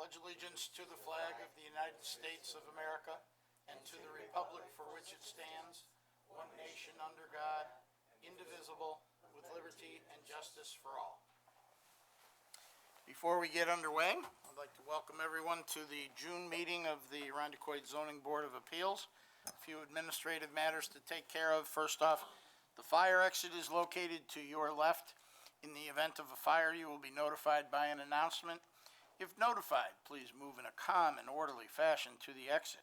pledge allegiance to the flag of the United States of America and to the republic for which it stands, one nation under God, indivisible, with liberty and justice for all. Before we get underway, I'd like to welcome everyone to the June meeting of the Irondequoit Zoning Board of Appeals. A few administrative matters to take care of. First off, the fire exit is located to your left. In the event of a fire, you will be notified by an announcement. If notified, please move in a calm and orderly fashion to the exit.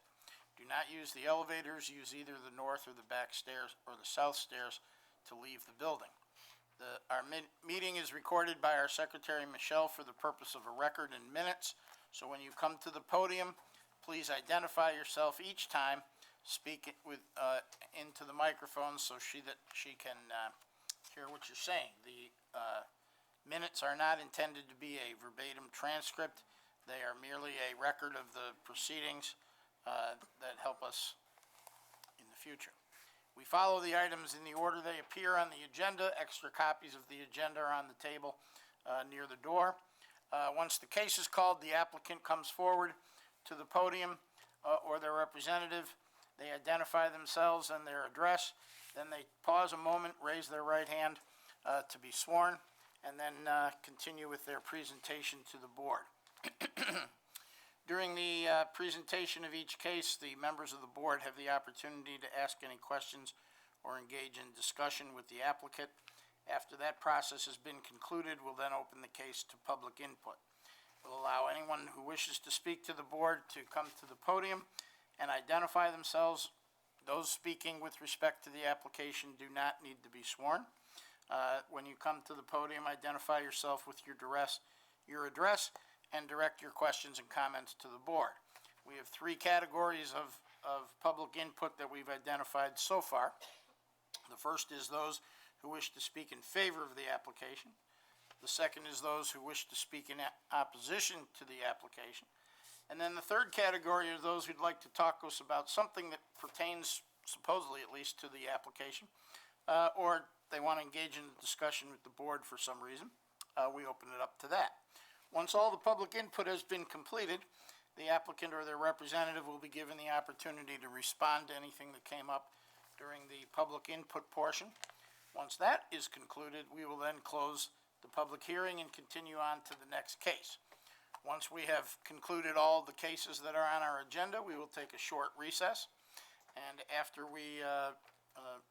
Do not use the elevators. Use either the north or the back stairs or the south stairs to leave the building. Our meeting is recorded by our Secretary, Michelle, for the purpose of a record and minutes. So when you come to the podium, please identify yourself each time. Speak it into the microphone so she can hear what you're saying. The minutes are not intended to be a verbatim transcript. They are merely a record of the proceedings that help us in the future. We follow the items in the order they appear on the agenda. Extra copies of the agenda are on the table near the door. Once the case is called, the applicant comes forward to the podium or their representative. They identify themselves and their address. Then they pause a moment, raise their right hand to be sworn, and then continue with their presentation to the board. During the presentation of each case, the members of the board have the opportunity to ask any questions or engage in discussion with the applicant. After that process has been concluded, we'll then open the case to public input. We'll allow anyone who wishes to speak to the board to come to the podium and identify themselves. Those speaking with respect to the application do not need to be sworn. When you come to the podium, identify yourself with your address, and direct your questions and comments to the board. We have three categories of public input that we've identified so far. The first is those who wish to speak in favor of the application. The second is those who wish to speak in opposition to the application. And then the third category are those who'd like to talk to us about something that pertains, supposedly at least, to the application, or they want to engage in a discussion with the board for some reason. We open it up to that. Once all the public input has been completed, the applicant or their representative will be given the opportunity to respond to anything that came up during the public input portion. Once that is concluded, we will then close the public hearing and continue on to the next case. Once we have concluded all the cases that are on our agenda, we will take a short recess, and after we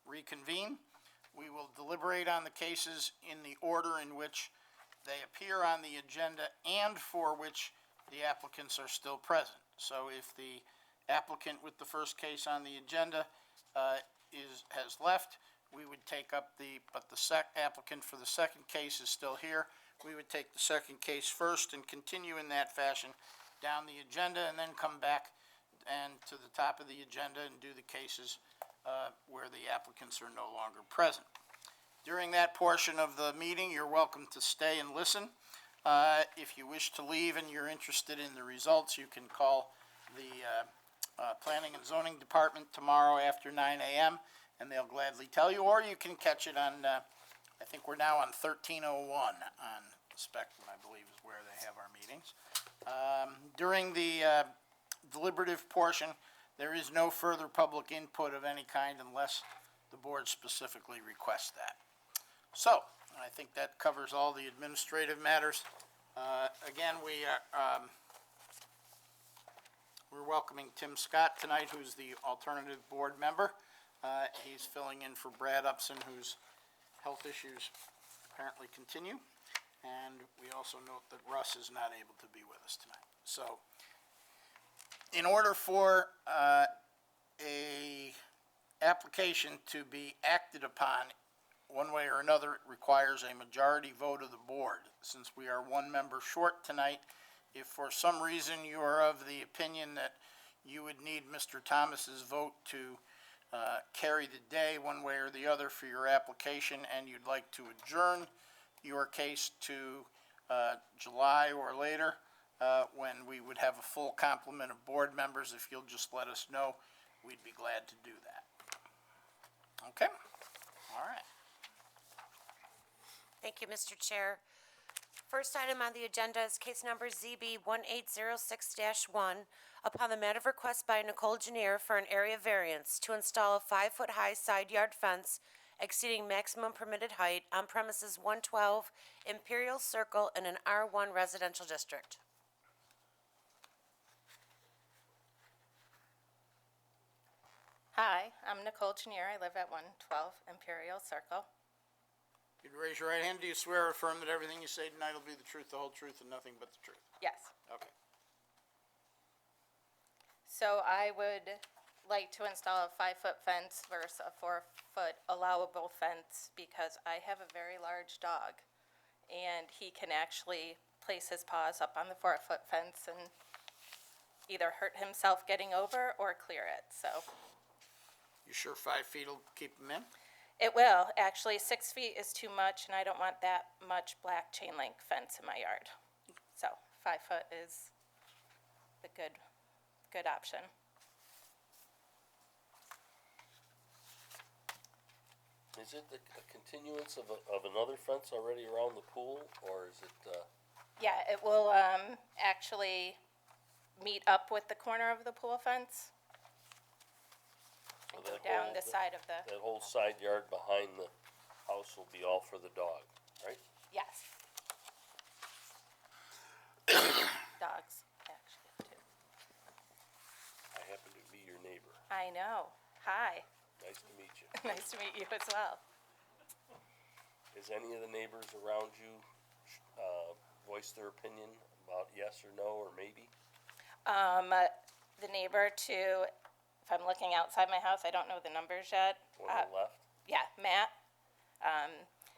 reconvene, we will deliberate on the cases in the order in which they appear on the agenda and for which the applicants are still present. So if the applicant with the first case on the agenda has left, we would take up the applicant for the second case is still here. We would take the second case first and continue in that fashion down the agenda, and then come back and to the top of the agenda and do the cases where the applicants are no longer present. During that portion of the meeting, you're welcome to stay and listen. If you wish to leave and you're interested in the results, you can call the Planning and Zoning Department tomorrow after 9 a.m. and they'll gladly tell you, or you can catch it on, I think we're now on 1301 on Spectrum, I believe is where they have our meetings. During the deliberative portion, there is no further public input of any kind unless the board specifically requests that. So, I think that covers all the administrative matters. Again, we're welcoming Tim Scott tonight, who's the alternative board member. He's filling in for Brad Upson, whose health issues apparently continue. And we also note that Russ is not able to be with us tonight. So, in order for a application to be acted upon one way or another, it requires a majority vote of the board. Since we are one member short tonight, if for some reason you are of the opinion that you would need Mr. Thomas's vote to carry the day one way or the other for your application, and you'd like to adjourn your case to July or later, when we would have a full complement of board members, if you'll just let us know, we'd be glad to do that. Okay? All right. Thank you, Mr. Chair. First item on the agenda is case number ZB 1806-1, upon the matter of request by Nicole Janier for an area variance to install a 5-foot-high side yard fence exceeding maximum permitted height on premises 112 Imperial Circle in an R1 residential district. Hi, I'm Nicole Chenier. I live at 112 Imperial Circle. You'd raise your right hand. Do you swear or affirm that everything you say tonight will be the truth, the whole truth, and nothing but the truth? Yes. Okay. So I would like to install a 5-foot fence versus a 4-foot allowable fence because I have a very large dog. And he can actually place his paws up on the 4-foot fence and either hurt himself getting over or clear it, so. You sure 5 feet will keep them in? It will. Actually, 6 feet is too much, and I don't want that much black chain link fence in my yard. So 5 foot is the good option. Is it a continuance of another fence already around the pool, or is it, Yeah, it will actually meet up with the corner of the pool fence and go that down whole- the side of the, that whole side yard behind the house will be all for the dog, right? yes. Dogs, actually, too. I happen to be your neighbor. I know. Hi. Nice to meet you. Nice to meet you as well. Is any of the neighbors around you, voice their opinion about yes or no, or maybe? The neighbor to, if I'm looking outside my house, I don't know the numbers yet. One on the left? Yeah, Matt.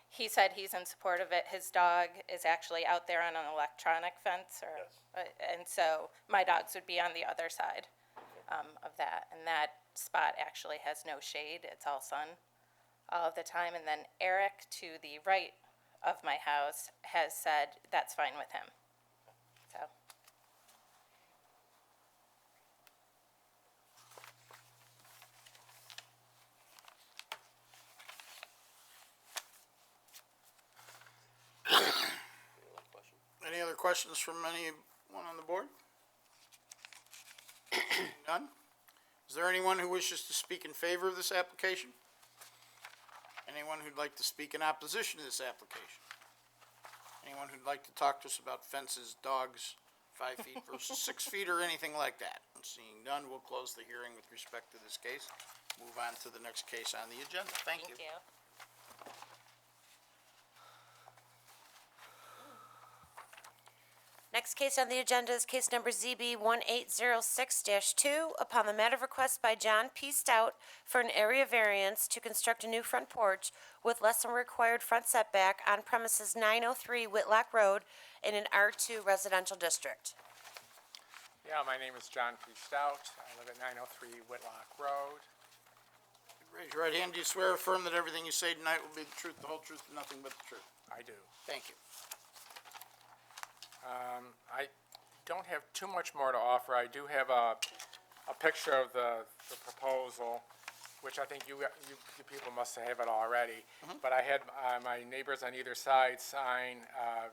He said he's in support of it. His dog is actually out there on an electronic fence, or, Yes. and so my dogs would be on the other side of that. And that spot actually has no shade. It's all sun all of the time. And then Eric, to the right of my house, has said that's fine with him. So. Any other question? Any other questions from anyone on the board? None? Is there anyone who wishes to speak in favor of this application? Anyone who'd like to speak in opposition to this application? Anyone who'd like to talk to us about fences, dogs, 5 feet versus 6 feet, or anything like that? Seeing none, we'll close the hearing with respect to this case. Move on to the next case on the agenda. Thank you. Thank you. Next case on the agenda is case number ZB 1806-2, upon the matter of request by John P. Stout for an area variance to construct a new front porch with less than required front setback on premises 903 Whitlock Road in an R2 residential district. Yeah, my name is John P. Stout. I live at 903 Whitlock Road. Raise your right hand. Do you swear or affirm that everything you say tonight will be the truth, the whole truth, and nothing but the truth? I do. Thank you. I don't have too much more to offer. I do have a picture of the proposal, which I think you people must have it already. But I had my neighbors on either side sign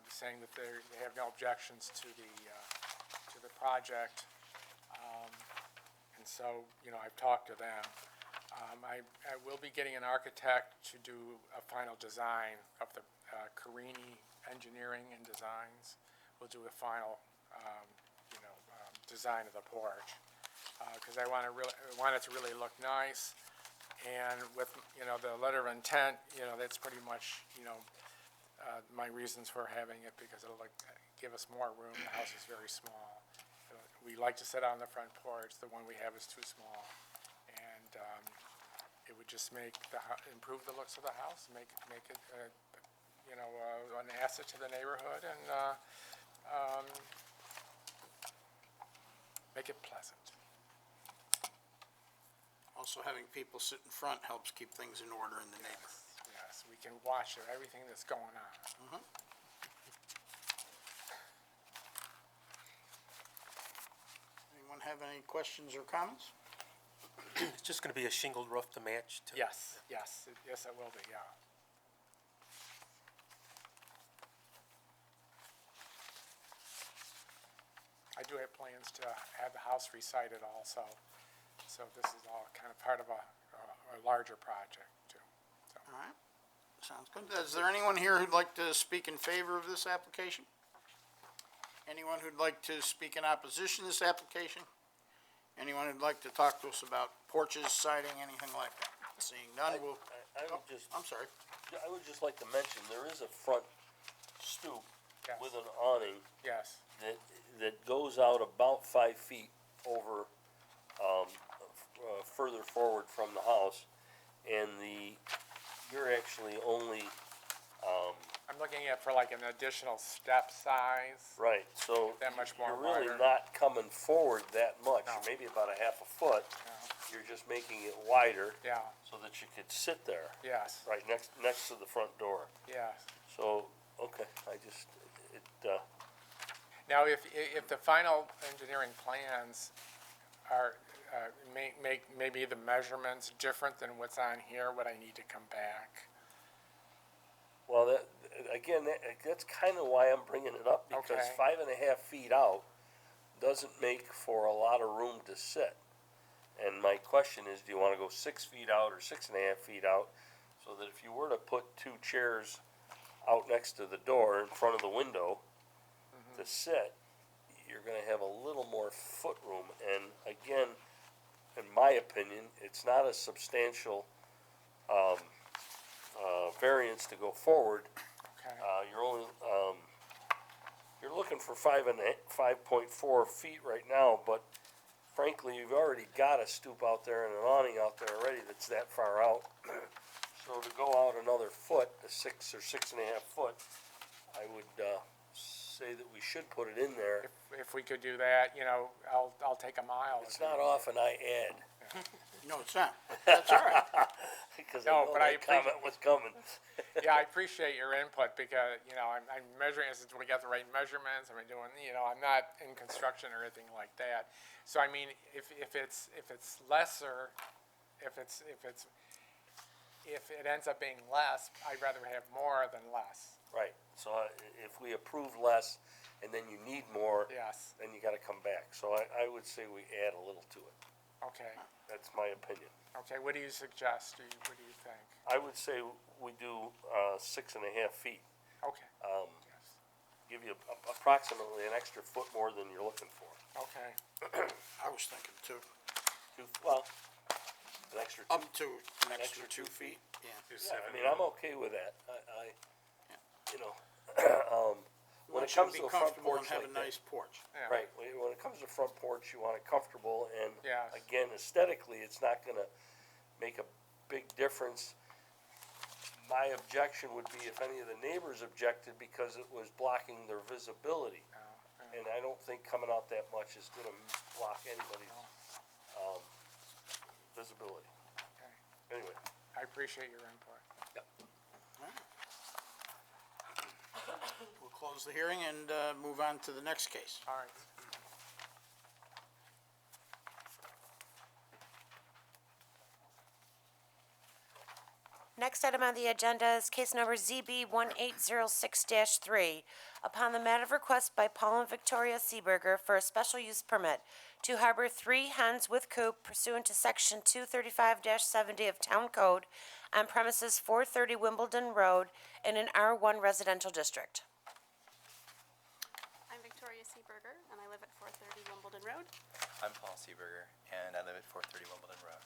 saying that they have no objections to the project. And so, I've talked to them. I will be getting an architect to do a final design of the Carini Engineering and Designs. We'll do a final, design of the porch, because I want it to really look nice. And with, the letter of intent, that's pretty much, my reasons for having it, because it'll give us more room. The house is very small. We like to sit on the front porch. The one we have is too small. And it would just improve the looks of the house, make it, an asset to the neighborhood, and make it pleasant. Also, having people sit in front helps keep things in order in the neighborhood. Yes, we can watch everything that's going on. Anyone have any questions or comments? It's just gonna be a shingled roof to match to. Yes, it will be, yeah. I do have plans to have the house recited also. So this is all kind of part of a larger project too. So, All right, sounds good. Is there anyone here who'd like to speak in favor of this application? Anyone who'd like to speak in opposition to this application? Anyone who'd like to talk to us about porches, siding, anything like that? Seeing none, we'll, I would just, I'm sorry. I would just like to mention, there is a front stoop Yes. with an awning yes, that goes out about 5 feet over, further forward from the house. And you're actually only, I'm looking at for like an additional step size. right, so. That much more You're really wider. not coming forward that much, No. maybe about a half a foot. No. You're just making it wider Yeah, so that you could sit there, yes, right next to the front door. yes. So, okay, Now, if the final engineering plans are, maybe the measurements different than what's on here, would I need to come back? well, that's kind of why I'm bringing it up, because Okay. 5.5 feet out doesn't make for a lot of room to sit. And my question is, do you want to go 6 feet out or 6.5 feet out? So that if you were to put 2 chairs out next to the door in front of the window to sit, you're gonna have a little more foot room. And again, in my opinion, it's not a substantial, variance to go forward. Okay, You're only, you're looking for 5.4 feet right now, but frankly, you've already got a stoop out there and an awning out there already that's that far out. So to go out another foot, a 6 or 6.5 foot, I would, say that we should put it in there. if we could do that, you know, I'll take a mile. It's not often I add, No, it's not. That's all right. because No, I know but I that comment was coming. Yeah, I appreciate your input because, you know, I'm measuring this until we get the right measurements. I'm doing, you know, I'm not in construction or anything like that. So I mean, if it's lesser, if it ends up being less, I'd rather have more than less. Right, so if we approve less and then you need more, Yes, then you gotta come back. So I would say we add a little to it. okay, That's my opinion. okay, what do you suggest? What do you think? I would say we do, 6.5 feet. Okay, yes, Give you approximately an extra foot more than you're looking for. okay, I was thinking two, Well, an extra up two. to an extra Extra 2 2 feet, yeah. Yeah, I mean, I'm okay with that. You know, when it Want you comes be to a front comfortable and porch have like a that. nice porch. yeah. Right, when it comes to front porch, you want it comfortable and Yes. again, aesthetically, it's not gonna make a big difference. My objection would be if any of the neighbors objected because it was blocking their visibility. And I don't think coming out that much is gonna block anybody's, visibility. Okay. Anyway, I appreciate your input. We'll close the hearing and, move on to the next case. All right. Next item on the agenda is case number ZB 1806-3. Upon the matter of request by Paul and Victoria Seeberger for a special use permit to harbor 3 hens with coop pursuant to section 235-70 of Town Code on premises 430 Wimbledon Road in an R1 residential district. I'm Victoria Seeberger, and I live at 430 Wimbledon Road. I'm Paul Seeberger, and I live at 430 Wimbledon Road.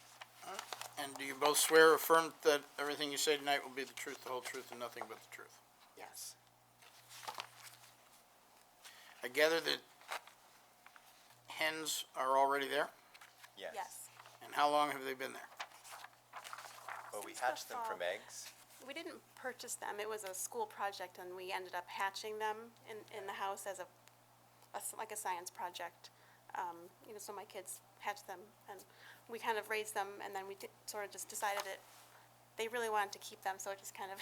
And do you both swear or affirm that everything you say tonight will be the truth, the whole truth, and nothing but the truth? Yes. I gather that hens are already there? Yes. Yes. And how long have they been there? Well, we Since the hatched them from fall. eggs. We didn't purchase them. It was a school project, and we ended up hatching them in the house as like a science project. You know, so my kids hatched them, and we kind of raised them, and then we sort of just decided that they really wanted to keep them, so it just kind of,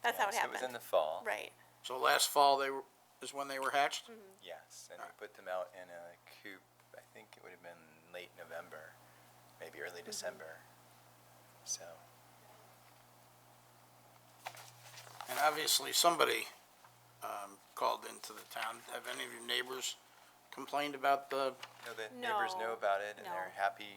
that's how it So happened. it was in the fall. Right. So last fall is when they were hatched? Yes, and we put them out in a coop. I think it would have been late November, maybe early December. So And obviously, somebody called into the town. Have any of your neighbors complained about the, No, the neighbors know No, about it and no. they're happy.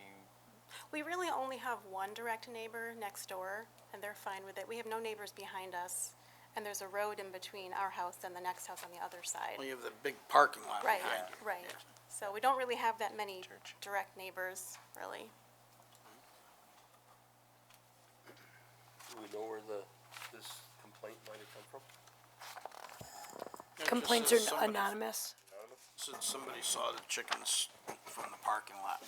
We really only have one direct neighbor next door, and they're fine with it. We have no neighbors behind us, and there's a road in between our house and the next house on the other side. well, you have the big parking lot Right, behind you. right. So we don't really have that many Church. direct neighbors, really. Do we know where this complaint might have come from? It just Complaints says are somebody- anonymous. Said somebody saw the chickens from the parking lot.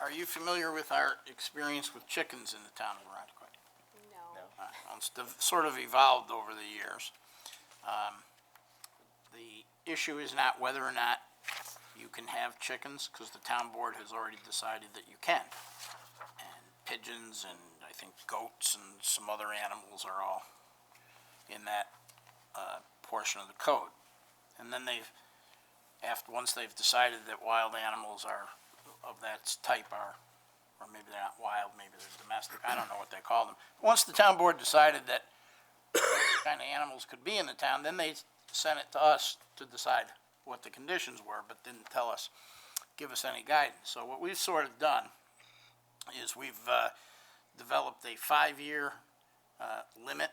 Are you familiar with our experience with chickens in the town of Arundecoit? No. No. It's sort of evolved over the years. The issue is not whether or not you can have chickens, because the town board has already decided that you can. And pigeons and I think goats and some other animals are all in that portion of the code. And then once they've decided that wild animals are of that type are, or maybe they're not wild, maybe they're domestic, I don't know what they call them. Once the town board decided that kind of animals could be in the town, then they sent it to us to decide what the conditions were, but didn't give us any guidance. So what we've sort of done is we've developed a 5-year limit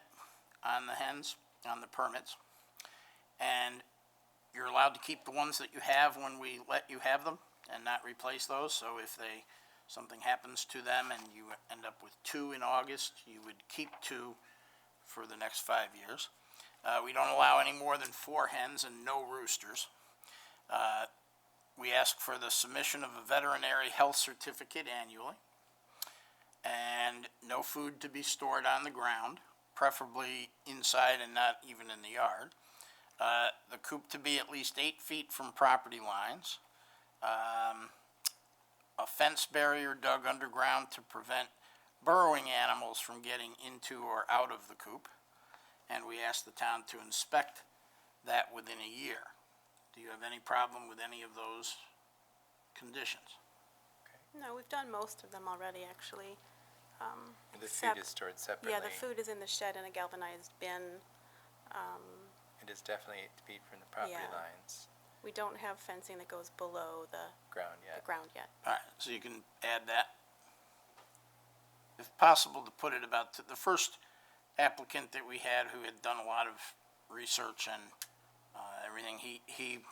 on the hens, on the permits. And you're allowed to keep the ones that you have when we let you have them and not replace those. So if something happens to them and you end up with 2 in August, you would keep 2 for the next 5 years. We don't allow any more than 4 hens and no roosters. We ask for the submission of a veterinary health certificate annually, and no food to be stored on the ground, preferably inside and not even in the yard. The coop to be at least 8 feet from property lines. A fence barrier dug underground to prevent burrowing animals from getting into or out of the coop. And we ask the town to inspect that within a year. Do you have any problem with any of those conditions? No, we've done most of them already, actually. The food Except- is stored separately. Yeah, the food is in the shed in a galvanized bin. It is definitely 8 feet from the property Yeah. lines, We don't have fencing that goes below the ground yet. ground yet. All right, so you can add that. If possible, to put it about the first applicant that we had who had done a lot of research and everything, he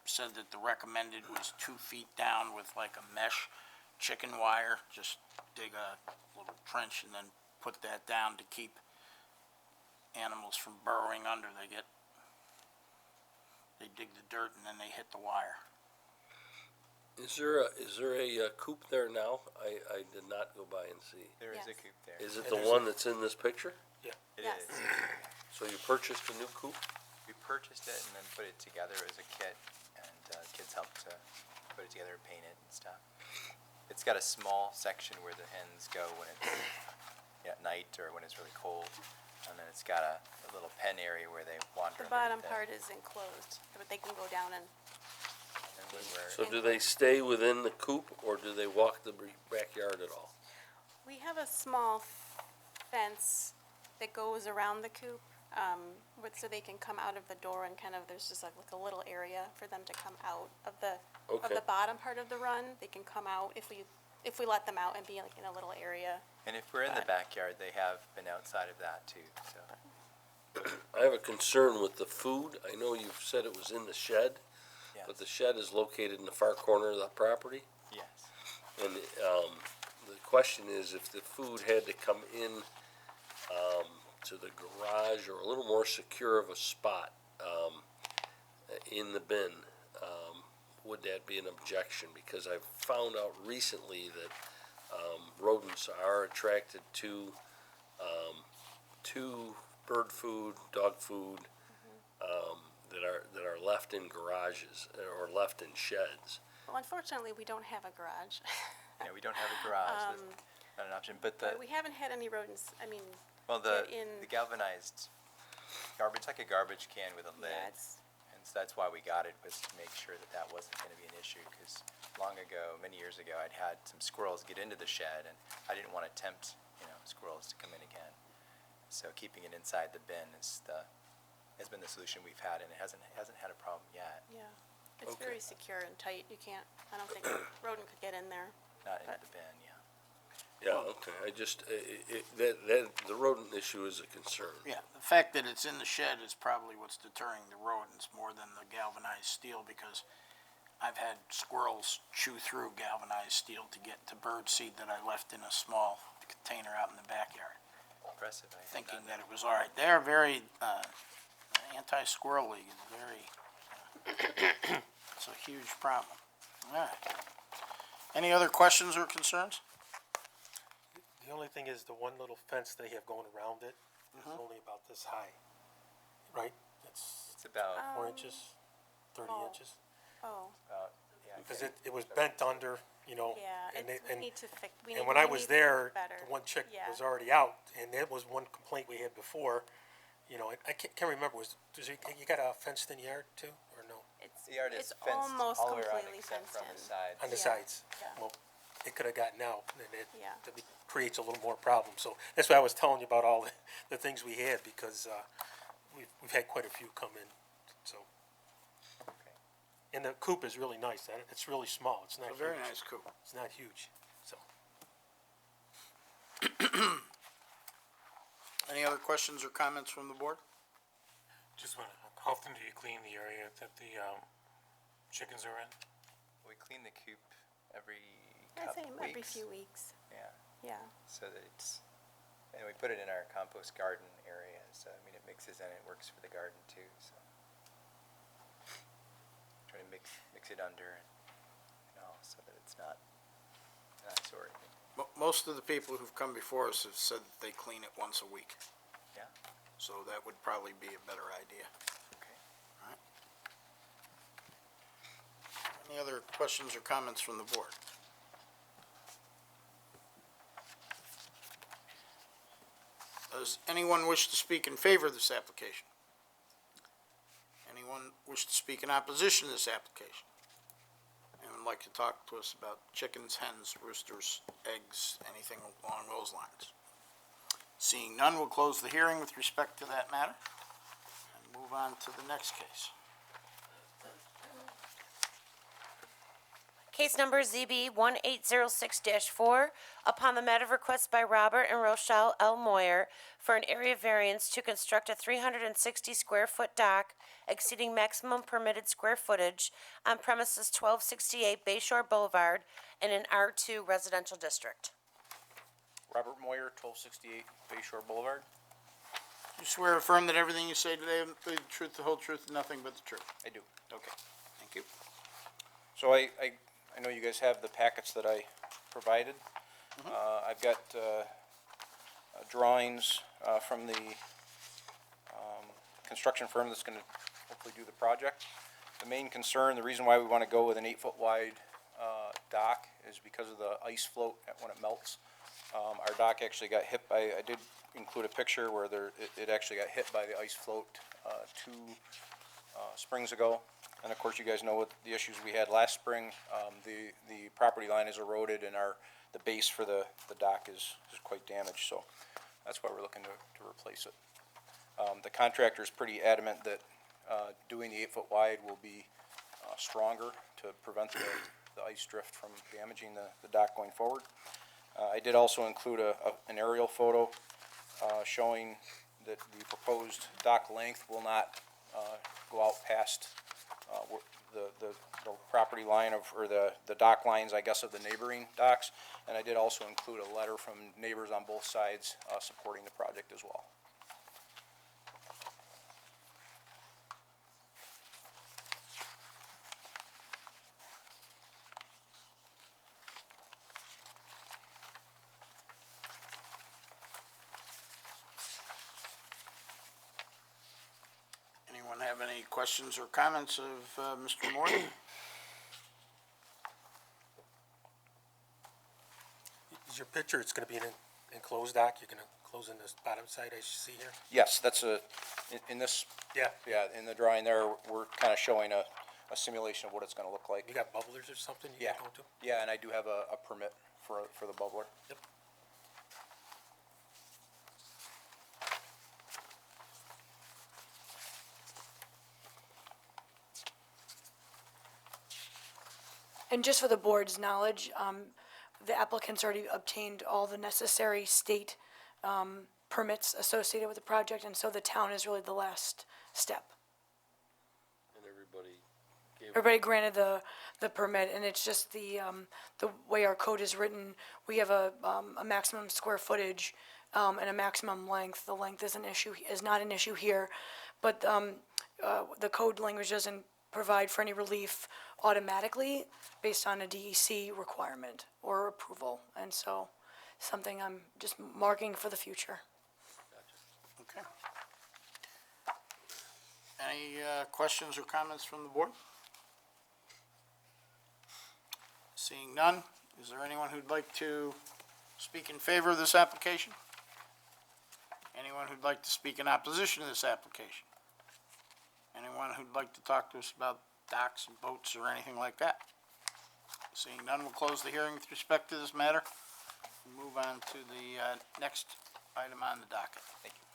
said that the recommended was 2 feet down with like a mesh chicken wire. Just dig a little trench and then put that down to keep animals from burrowing under. They dig the dirt and then they hit the wire. Is there a coop there now? I did not go by and see. There is a Yes. coop there. Is it Yeah, the there's one that's in this picture? It Yes. is. So you purchased a new coop? We purchased it and then put it together as a kit, and kids helped to put it together, paint it and stuff. It's got a small section where the hens go when it's at night or when it's really cold, and then it's got a little pen area where they wander. The bottom underneath it. part is enclosed, but they can go down and, And when we're So do they stay within the coop or do they walk the backyard at all? we have a small fence that goes around the coop, so they can come out of the door and kind of, there's just like a little area for them to come out of the Okay. bottom part of the run. They can come out if we let them out and be like in a little area. And if we're in the backyard, they have been outside of that too, so. I have a concern with the food. I know you've said it was in the shed, Yes. but the shed is located in the far corner of the property. Yes. And the question is if the food had to come in to the garage or a little more secure of a spot in the bin, would that be an objection? Because I've found out recently that rodents are attracted to bird food, dog food, that are left in garages or left in sheds. Well, unfortunately, we don't have a garage. Yeah, we don't have a garage, that's not an option, but the, But we haven't had any rodents, well, the get in. galvanized garbage, like a garbage can with a lid. Yeah, it's, And so that's why we got it, was to make sure that that wasn't gonna be an issue, because long ago, many years ago, I'd had some squirrels get into the shed, and I didn't wanna tempt, squirrels to come in again. So keeping it inside the bin is the has been the solution we've had, and it hasn't had a problem yet, Yeah. It's Okay. very secure and tight. You can't, I don't think a rodent could get in there. not into But- the bin, yeah. Yeah, okay, I just, the rodent issue is a concern. Yeah, the fact that it's in the shed is probably what's deterring the rodents more than the galvanized steel, because I've had squirrels chew through galvanized steel to get to bird seed that I left in a small container out in the backyard, Impressive. I had thinking not that it was all right. They're very, anti-squirrel league is very, it's a huge problem. All right. Any other questions or concerns? The only thing is the one little fence they have going around it is only about this high, right? It's It's about, 4 inches, 30 oh. inches. Oh, yeah, Because it was bent under, you know. yeah, and it's, it- we and- need to fix, we need, And when I we was need to there, do better. the one chick Yeah. was already out, and that was one complaint we had before. You know, I can't remember, you got a fenced-in yard too, or no? the yard is It's fenced almost all the way around completely except fenced from in. the sides. On the Yeah, sides? yeah. Well, it could have gotten out, and it Yeah. creates a little more problem. So that's why I was telling you about all the things we had, because we've had quite a few come in, so. Okay. And the coop is really nice. It's really small. It's not A huge. very nice coop. It's not huge, so. Any other questions or comments from the board? Just want to, how often do you clean the area that the chickens are in? We clean the coop every I'd say couple every weeks. few weeks, Yeah, yeah. so that it's, and we put it in our compost garden area, so, I mean, it mixes in, it works for the garden too, so. Try to mix it under and all, so that it's not sore or anything. Most of the people who've come before us have said that they clean it once a week, Yeah, so that would probably be a better idea. okay. Any other questions or comments from the board? Does anyone wish to speak in favor of this application? Anyone wish to speak in opposition to this application? Anyone like to talk to us about chickens, hens, roosters, eggs, anything along those lines? Seeing none, we'll close the hearing with respect to that matter and move on to the next case. Case number ZB 1806-4, upon the matter of request by Robert and Rochelle L. Moyer for an area variance to construct a 360-square-foot dock exceeding maximum permitted square footage on premises 1268 Bayshore Boulevard in an R2 residential district. Robert Moyer, 1268 Bayshore Boulevard. You swear or affirm that everything you say today, the truth, the whole truth, and nothing but the truth? I do. Okay, thank you. So I know you guys have the packets that I provided. I've got drawings from the construction firm that's going to hopefully do the project. The main concern, the reason why we want to go with an 8-foot wide dock is because of the ice float when it melts. Our dock actually got hit by, I did include a picture where it actually got hit by the ice float 2 springs ago. And of course, you guys know what the issues we had last spring. The property line is eroded and the base for the dock is quite damaged, so that's why we're looking to replace it. The contractor is pretty adamant that doing the 8-foot wide will be stronger to prevent the ice drift from damaging the dock going forward. I did also include an aerial photo showing that the proposed dock length will not go out past the property line or the dock lines, I guess, of the neighboring docks. And I did also include a letter from neighbors on both sides supporting the project as well. Anyone have any questions or comments of Mr. Morton? Is your picture, it's gonna be an enclosed dock? You're gonna close in this bottom side I see here? Yes, that's in this, Yeah. yeah, in the drawing there, we're kind of showing a simulation of what it's going to look like. You got bubblers or something you Yeah, got going to? yeah, and I do have a permit for the bubbler. Yep. And just for the board's knowledge, the applicant's already obtained all the necessary state permits associated with the project, and so the town is really the last step. And everybody gave. Everybody granted the permit, and it's just the way our code is written, we have a maximum square footage, and a maximum length. The length is not an issue here, but, the code language doesn't provide for any relief automatically based on a DEC requirement or approval, and so, something I'm just marking for the future. Okay. Any questions or comments from the board? Seeing none, is there anyone who'd like to speak in favor of this application? Anyone who'd like to speak in opposition to this application? Anyone who'd like to talk to us about docks and boats or anything like that? Seeing none, we'll close the hearing with respect to this matter. Move on to the next item on the docket. Thank you.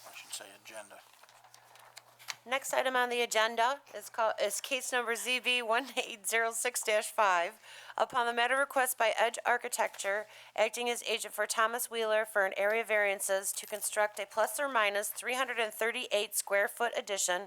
I should say agenda. Next item on the agenda is case number ZB 1806-5. Upon the matter request by Edge Architecture, acting as agent for Thomas Wheeler for an area variances to construct a plus or minus 338 square foot addition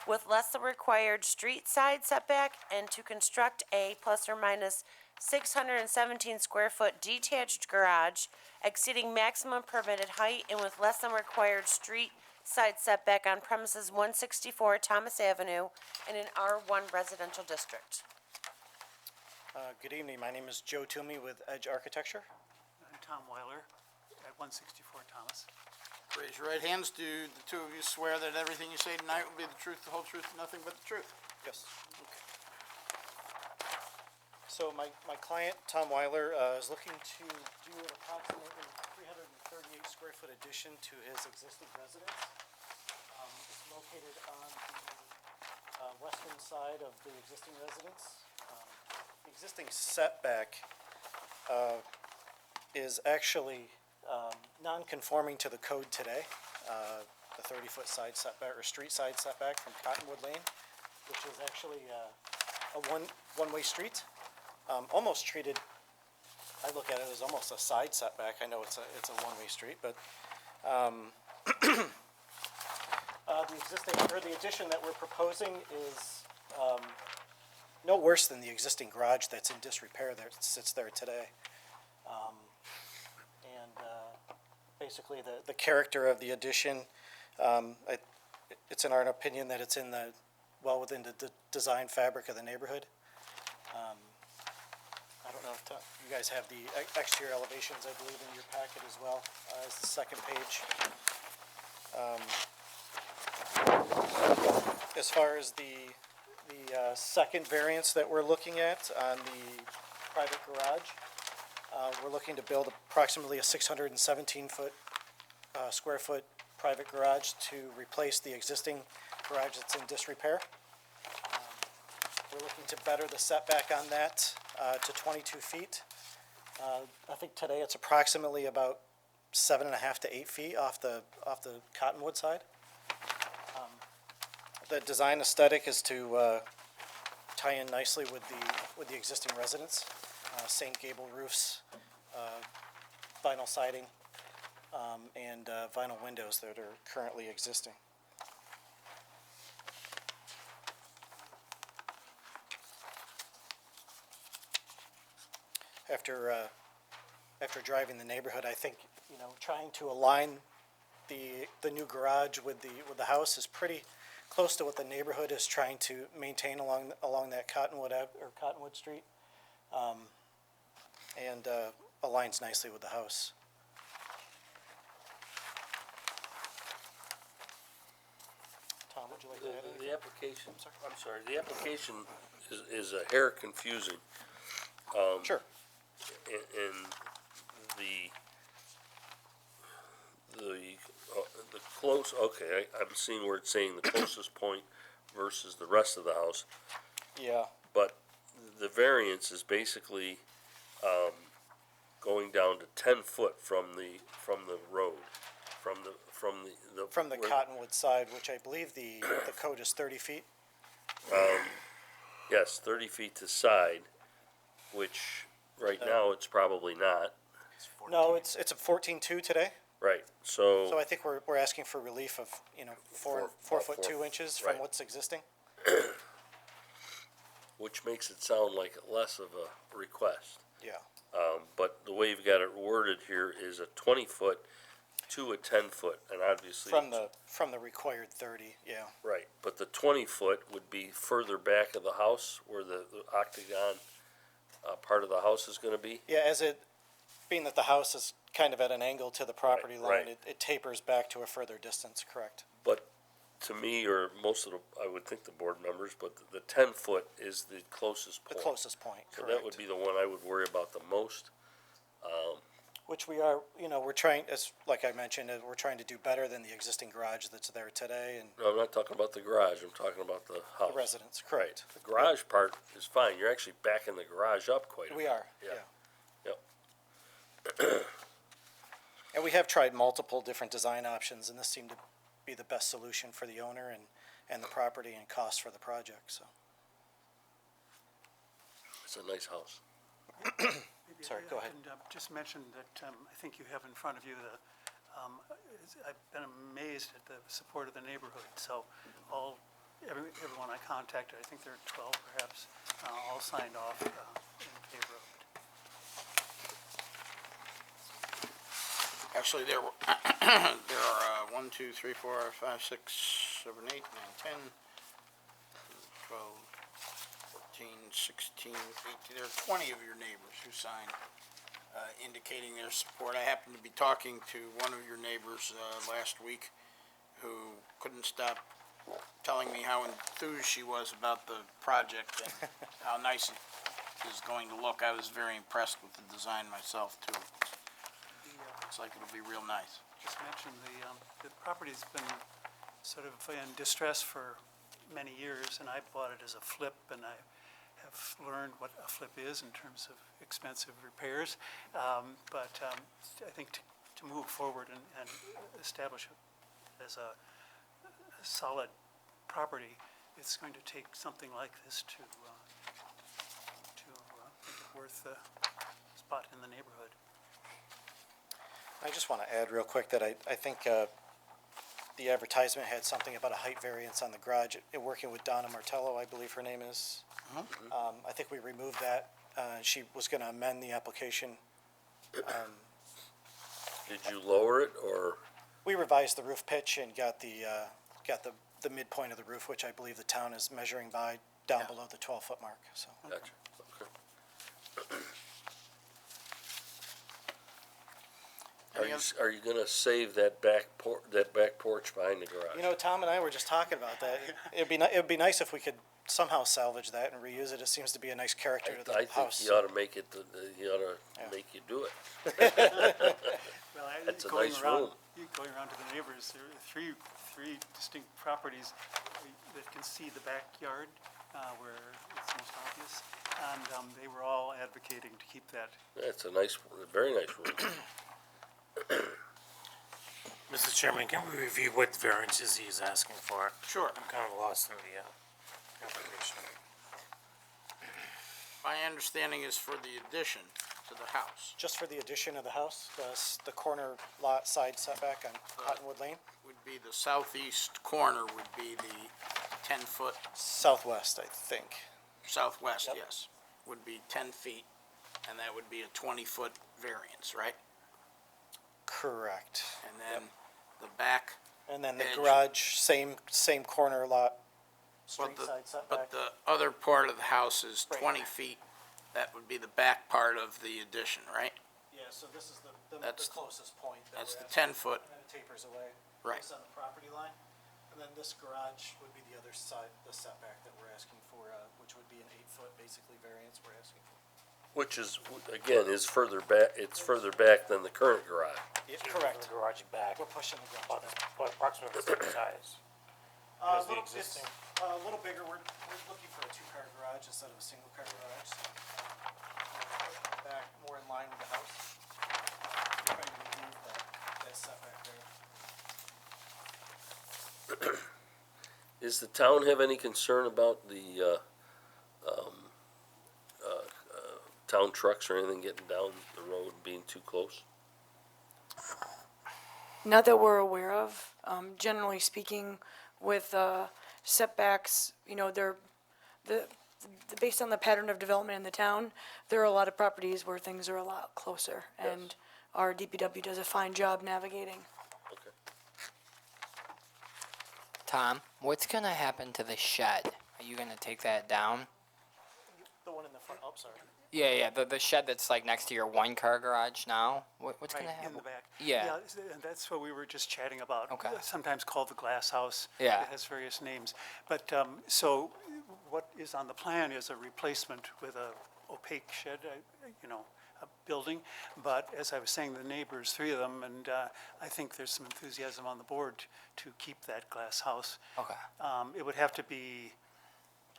with less than required street side setback and to construct a plus or minus 617 square foot detached garage exceeding maximum permitted height and with less than required street side setback on premises 164 Thomas Avenue in an R1 residential district. Good evening, my name is Joe Toomey with Edge Architecture. I'm Tom Weiler at 164 Thomas. Raise your right hands. Do the two of you swear that everything you say tonight will be the truth, the whole truth, and nothing but the truth? Yes. So my client, Tom Weiler, is looking to do an approximately 338 square foot addition to his existing residence. It's located on the western side of the existing residence. The existing setback is actually non-conforming to the code today. The 30-foot side setback or street side setback from Cottonwood Lane, which is actually a one-way street. Almost treated, I look at it as almost a side setback. I know it's a one-way street, but the addition that we're proposing is no worse than the existing garage that's in disrepair that sits there today. Basically, the character of the addition, it's in our opinion that it's well within the design fabric of the neighborhood. I don't know if you guys have the exterior elevations, I believe, in your packet as well, as the second page. As far as the second variance that we're looking at on the private garage, we're looking to build approximately a 617 square foot private garage to replace the existing garage that's in disrepair. We're looking to better the setback on that to 22 feet. I think today it's approximately about 7.5 to 8 feet off the Cottonwood side. The design aesthetic is to tie in nicely with the existing residence. St. Gable roofs, vinyl siding, and vinyl windows that are currently existing. After driving the neighborhood, I think, trying to align the new garage with the house is pretty close to what the neighborhood is trying to maintain along that Cottonwood Street, and aligns nicely with the house. Tom, would you like to add anything? The application, I'm sorry, the application is a hair confusing. Sure. And the close, okay, I'm seeing where it's saying the closest point versus the rest of the house. Yeah. But the variance is basically, going down to 10 foot from the road, from the From the where- Cottonwood side, which I believe the code is 30 feet. Yes, 30 feet to side, which right now it's probably not. No, it's a 14.2 today, Right, so so, I think we're asking for relief of, Four- 4 foot about 2 four- inches from right. what's existing. which makes it sound like less of a request. Yeah. But the way you've got it worded here is a 20-foot to a 10-foot, and obviously. From the required 30, yeah. Right, but the 20-foot would be further back of the house where the octagon part of the house is gonna be? Yeah, being that the house is kind of at an angle to the property Right, line, it tapers back to a further distance, correct? But to me, or most of the, I would think the board members, but the 10-foot is the closest The point. closest point, So correct. that would be the one I would worry about the most. Which we are, we're trying, like I mentioned, we're trying to do better than the existing garage that's there today and No, I'm not talking about the garage, I'm talking about the house. the residents, correct? The garage part is fine, you're actually backing the garage up quite a bit. We are, Yeah. yeah. Yep. And we have tried multiple different design options, and this seemed to be the best solution for the owner and the property and cost for the project, so. It's a nice house. Maybe Sorry, I go ahead. can, just mention that, I think you have in front of you I've been amazed at the support of the neighborhood, so everyone I contacted, I think there are 12 perhaps, all signed off, in favor of it. Actually, there are 1, 2, 3, 4, 5, 6, 7, 8, 9, 10, 12, 14, 16, 18, there are 20 of your neighbors who signed, indicating their support. I happened to be talking to one of your neighbors, last week, who couldn't stop telling me how enthused she was about the project and how nice it is going to look. I was very impressed with the design myself, too. Looks like it'll be real nice. Just mention the property's been sort of in distress for many years, and I bought it as a flip, and I have learned what a flip is in terms of expensive repairs. But I think to move forward and establish it as a solid property, it's going to take something like this to make it worth the spot in the neighborhood. I just want to add real quick that I think the advertisement had something about a height variance on the garage. Working with Donna Martello, I believe her name is. I think we removed that. She was going to amend the application. Did you lower it, or? We revised the roof pitch and got the midpoint of the roof, which I believe the town is measuring by down below the 12-foot mark, so. Gotcha, okay. Are you gonna save that back porch behind the garage? Tom and I were just talking about that. It'd be nice if we could somehow salvage that and reuse it. It seems to be a nice character to I the think house. he ought to make it, he ought to make you do it. Well, That's a going nice around- room. Going around to the neighbors, there are three distinct properties that can see the backyard, where it's most obvious. And, they were all advocating to keep that. That's a very nice room. Mr. Chairman, can we review what variances he's asking for? Sure. I'm kind of lost in the, application. My understanding is for the addition to the house Just for the addition of the house, the corner lot side setback on Cottonwood Lane, would be the southeast corner would be the 10-foot southwest, I think. southwest, Yep. yes, would be 10 feet, and that would be a 20-foot variance, right? Correct. And then the back, And then the Edge. garage, same corner lot, but street side but setback. the other part of the house is Right. 20 feet. That would be the back part of the addition, right? Yeah, so this is the That's- closest point. that That's we're the asking 10-foot, for, and it tapers away. Right. It's on the property line. And then this garage would be the other side, the setback that we're asking for, which would be an 8-foot basically variance we're asking for. Which is, again, is further back, it's further back than the current garage. Yeah, correct. The garage back, We're pushing the garage back. approximately the same size. A as the little, existing. it's a little bigger. We're looking for a 2-car garage instead of a single-car garage, so. Back more in line with the house. We're trying to remove that setback there. Is the town have any concern about the, town trucks or anything getting down the road and being too close? Not that we're aware of. Generally speaking, with setbacks, you know, based on the pattern of development in the town, there are a lot of properties where things are a lot closer, and our DPW does a fine job navigating. Okay. Tom, what's gonna happen to the shed? Are you gonna take that down? The one in the front, oh, sorry. Yeah, the shed that's like next to your one-car garage now? What's Right, gonna happen? in the back. Yeah. And that's what we were just chatting about. Okay. Sometimes called the glass house. Yeah. It has various names. But, so what is on the plan is a replacement with a opaque shed, you know, a building. But as I was saying, the neighbors, three of them, and I think there's some enthusiasm on the board to keep that glass house. Okay. It would have to be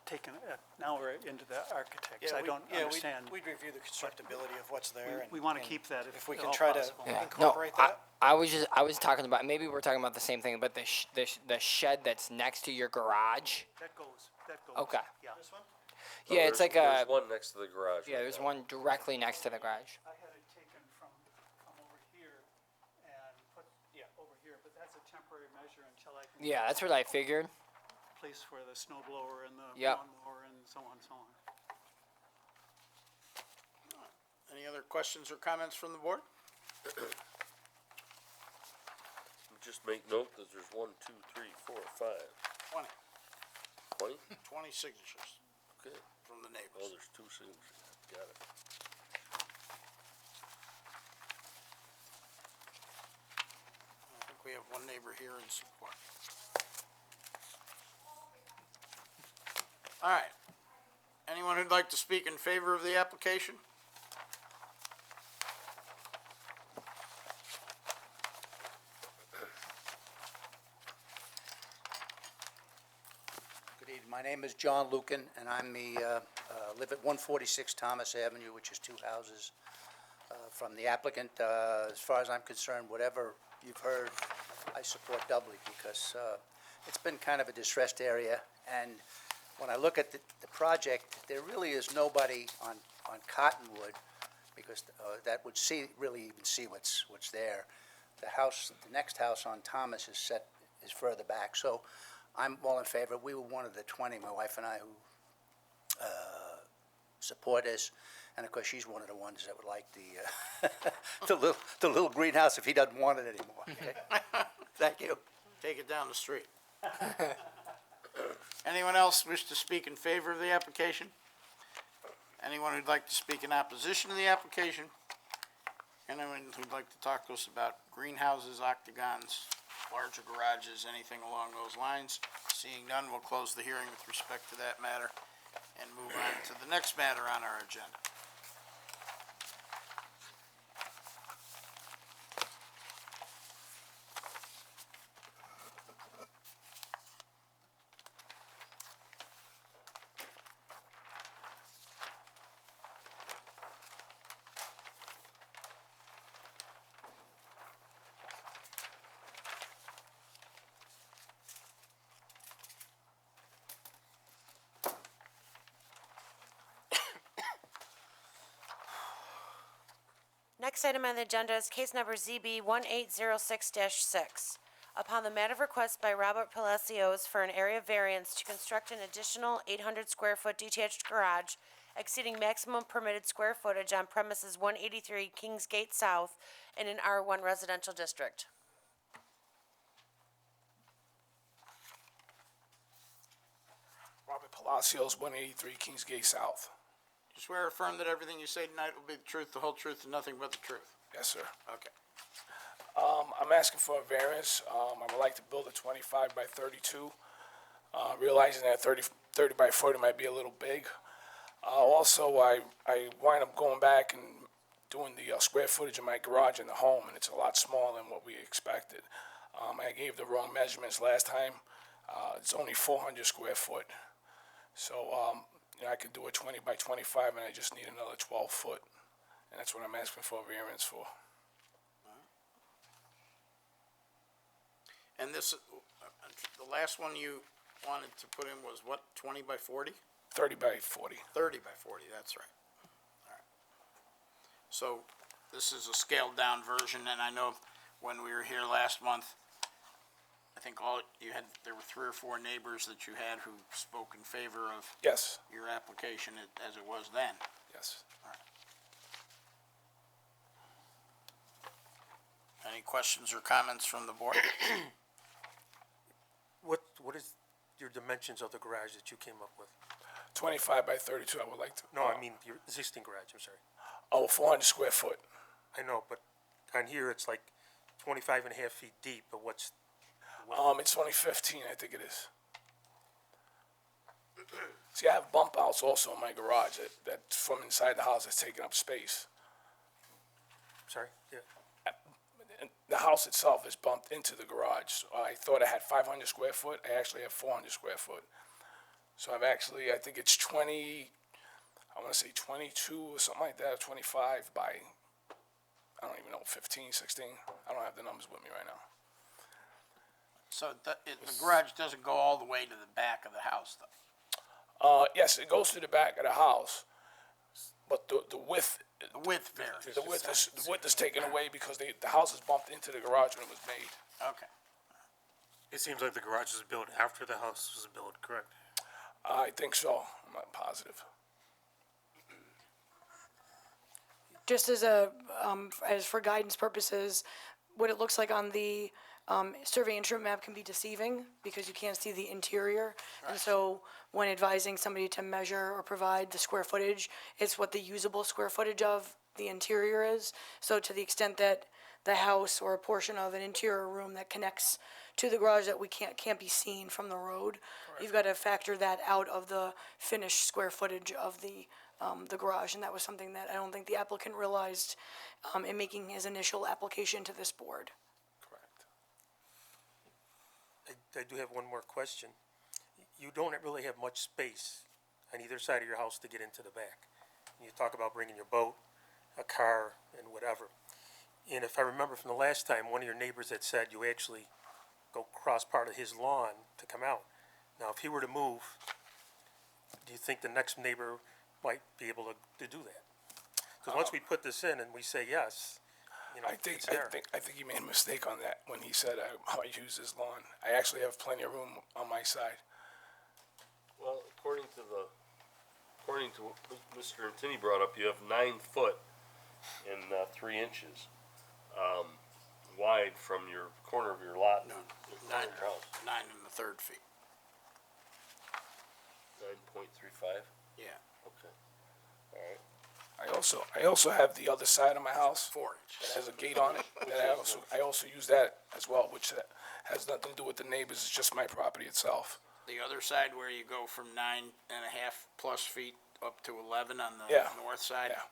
taken, now we're into the architects. I don't understand. We'd review the constructability of what's there. We want to and keep that if we at can all try to possible. Yeah. incorporate No, that. I was talking about, maybe we're talking about the same thing, but the shed that's next to your garage? That goes. Okay. Yeah. This one? Yeah, it's like There's a, one next to the garage. yeah, there's one directly next to the garage. I had it taken from over here and put over here, but that's a temporary measure until I can. Yeah, that's what I figured. Place for the snow blower and the Yep. lawnmower and so on and so on. Any other questions or comments from the board? Just make note that there's 1, 2, 3, 4, 5, 20. 20? 20 signatures Okay. from the Oh, neighbors. there's 2 signatures. Got it. I think we have one neighbor here in support. All right. Anyone who'd like to speak in favor of the application? Good evening. My name is John Lucan, and I'm live at 146 Thomas Avenue, which is two houses from the applicant. As far as I'm concerned, whatever you've heard, I support doubly because it's been kind of a distressed area. And when I look at the project, there really is nobody on Cottonwood because that would really even see what's there. The next house on Thomas is further back. So I'm all in favor. We were one of the 20, my wife and I, who support this. And of course, she's one of the ones that would like the little greenhouse if he doesn't want it anymore. Okay? Thank you. Take it down the street. Anyone else wish to speak in favor of the application? Anyone who'd like to speak in opposition to the application? Anyone who'd like to talk to us about greenhouses, octagons, larger garages, anything along those lines? Seeing none, we'll close the hearing with respect to that matter and move on to the next matter on our agenda. Next item on the agenda is case number ZB 1806-6. Upon the matter of request by Robert Palacios for an area variance to construct an additional 800-square-foot detached garage exceeding maximum permitted square footage on premises 183 Kingsgate South in an R1 residential district. Robert Palacios, 183 Kingsgate South. You swear or affirm that everything you say tonight will be the truth, the whole truth, and nothing but the truth? Yes, sir. Okay. I'm asking for a variance. I would like to build a 25 by 32, realizing that 30 by 40 might be a little big. Also, I wind up going back and doing the square footage of my garage in the home, and it's a lot smaller than what we expected. I gave the wrong measurements last time. It's only 400 square foot. So, I could do a 20 by 25, and I just need another 12 foot. And that's what I'm asking for a variance for. And this, the last one you wanted to put in was what, 20 by 40? 30 by 40. 30 by 40, that's right. All right. So this is a scaled down version, and I know when we were here last month, I think there were 3 or 4 neighbors that you had who spoke in favor of Yes, your application as it was then. yes. Any questions or comments from the board? What is your dimensions of the garage that you came up with? 25 by 32, I would like to. No, I mean your existing garage, I'm sorry. Oh, 400 square foot. I know, but on here, it's like 25 and a half feet deep, but what's, It's only 15, I think it is. See, I have bump outs also in my garage that from inside the house is taking up space. sorry, yeah. And the house itself is bumped into the garage. So I thought I had 500 square foot. I actually have 400 square foot. So I think it's 20, I want to say 22 or something like that, 25 by, I don't even know, 15, 16. I don't have the numbers with me right now. So the garage doesn't go all the way to the back of the house, though? Yes, it goes to the back of the house, but the width, The width varies. the width is taken away because the house is bumped into the garage when it was made. Okay. It seems like the garage was built after the house was built, correct? I think so. I'm not positive. Just as for guidance purposes, what it looks like on the survey instrument map can be deceiving because you can't see the interior. And so when advising somebody to measure or provide the square footage, it's what the usable square footage of the interior is. So to the extent that the house or a portion of an interior room that connects to the garage that we can't be seen from the road, you've got to factor that out of the finished square footage of the garage. And that was something that I don't think the applicant realized in making his initial application to this board. I do have one more question. You don't really have much space on either side of your house to get into the back. You talk about bringing your boat, a car, and whatever. And if I remember from the last time, one of your neighbors had said you actually go cross part of his lawn to come out. Now, if he were to move, do you think the next neighbor might be able to do that? Because once we put this in and we say yes, you know, I think it's there. he made a mistake on that when he said how I use his lawn. I actually have plenty of room on my side. Well, according to what Mr. Antini brought up, you have 9 foot and 3 inches wide from your corner of your lot to the corner of your house. 9 1/3 feet. 9.35. Yeah. Okay. All right. I also have the other side of my house 4 inches. that has a gate on it. And I also use that as well, which has nothing to do with the neighbors. It's just my property itself. The other side where you go from 9.5 plus feet up to 11 on the Yeah. north side? Yeah.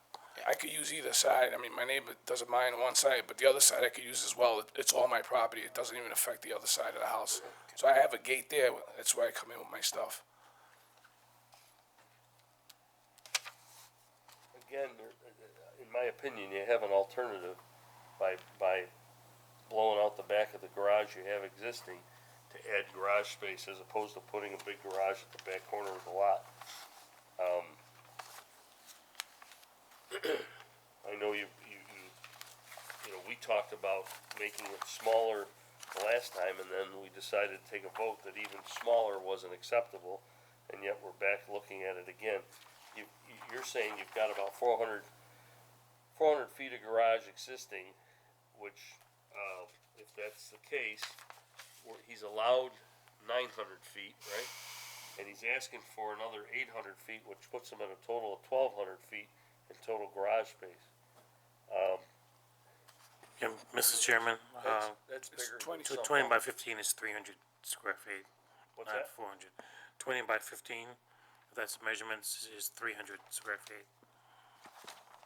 I could use either side. I mean, my neighbor doesn't mind on one side, but the other side I could use as well. It's all my property. It doesn't even affect the other side of the house. So I have a gate there. That's where I come in with my stuff. Again, in my opinion, you have an alternative by blowing out the back of the garage you have existing to add garage space as opposed to putting a big garage at the back corner of the lot. I know you know, we talked about making it smaller the last time, and then we decided to take a vote that even smaller wasn't acceptable, and yet we're back looking at it again. You're saying you've got about 400 feet of garage existing, which, if that's the case, he's allowed 900 feet, right? And he's asking for another 800 feet, which puts him at a total of 1,200 feet in total garage space. Yeah, Mr. Chairman, That's bigger than 20 by 15 is 300 square feet, What's not that? 400. 20 by 15, if that's measurements, is 300 square feet.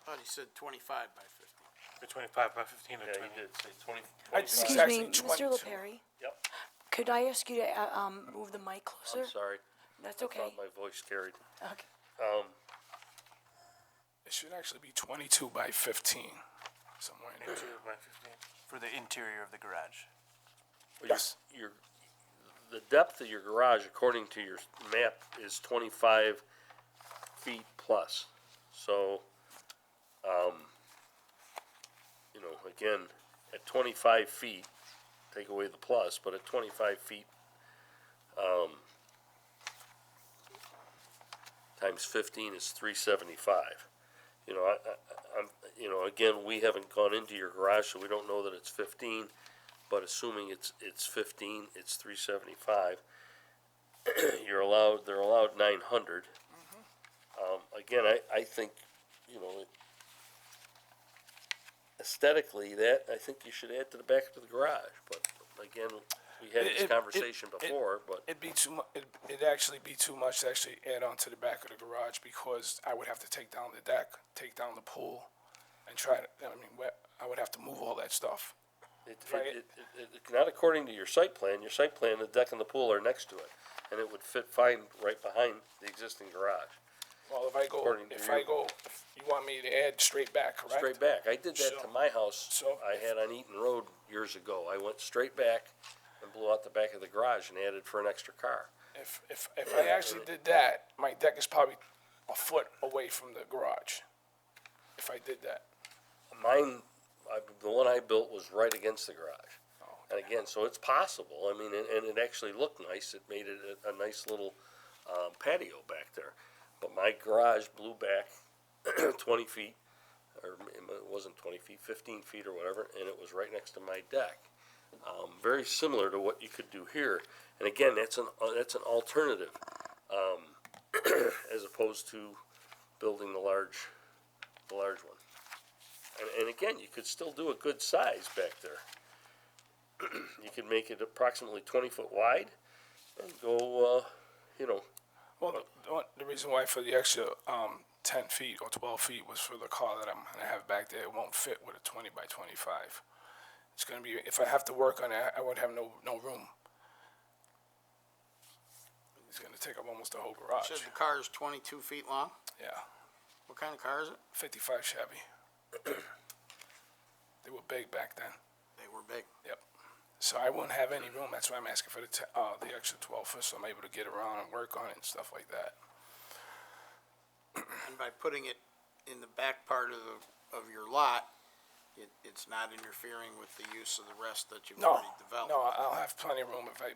Thought he said 25 by 50. The 25 by 15 or Yeah, 20. he did say 20. Excuse me, Mr. LaPerry, Yep, could I ask you to move the mic closer? I'm sorry. That's I okay. thought my voice carried. Okay. It should actually be 22 by 15, somewhere in there. 22 by 15. For the interior of the garage. Yes. the depth of your garage, according to your map, is 25 feet plus. So, you know, again, at 25 feet, take away the plus, but at 25 feet, times 15 is 375. You know, I'm, you know, again, we haven't gone into your garage, so we don't know that it's 15, but assuming it's 15, it's 375. They're allowed 900. Again, I think, you know, aesthetically, that, I think you should add to the back of the garage, but again, we had this conversation before, but. It'd be too it'd actually be too much to actually add on to the back of the garage, because I would have to take down the deck, take down the pool, and try to, I mean, I would have to move all that stuff. Not according to your site plan. Your site plan, the deck and the pool are next to it, and it would fit fine right behind the existing garage. Well, if you want me to add straight back, correct? Straight back. I did that So- to my house so- I had on Eaton Road years ago. I went straight back and blew out the back of the garage and added for an extra car. If I actually did that, my deck is probably a foot away from the garage. If I did that. Mine, the one I built was right against the garage. And again, so it's possible. I mean, and it actually looked nice. It made it a nice little patio back there. But my garage blew back 20 feet, or it wasn't 20 feet, 15 feet or whatever, and it was right next to my deck. Very similar to what you could do here. And again, that's an alternative, as opposed to building the large one. And again, you could still do a good size back there. You could make it approximately 20 foot wide and go, you know. Well, the reason why for the extra 10 feet or 12 feet was for the car that I'm gonna have back there. It won't fit with a 20 by 25. It's gonna be, if I have to work on it, I would have no room. It's gonna take up almost the whole garage. So the car is 22 feet long? Yeah, What kind of car is it? 55 Chevy. They were big back then. They were big. Yep. So I wouldn't have any room. That's why I'm asking for the extra 12 foot, so I'm able to get around and work on it and stuff like that. And by putting it in the back part of your lot, it's not interfering with the use of the rest that you've No, already developed. no, I'll have plenty of room if I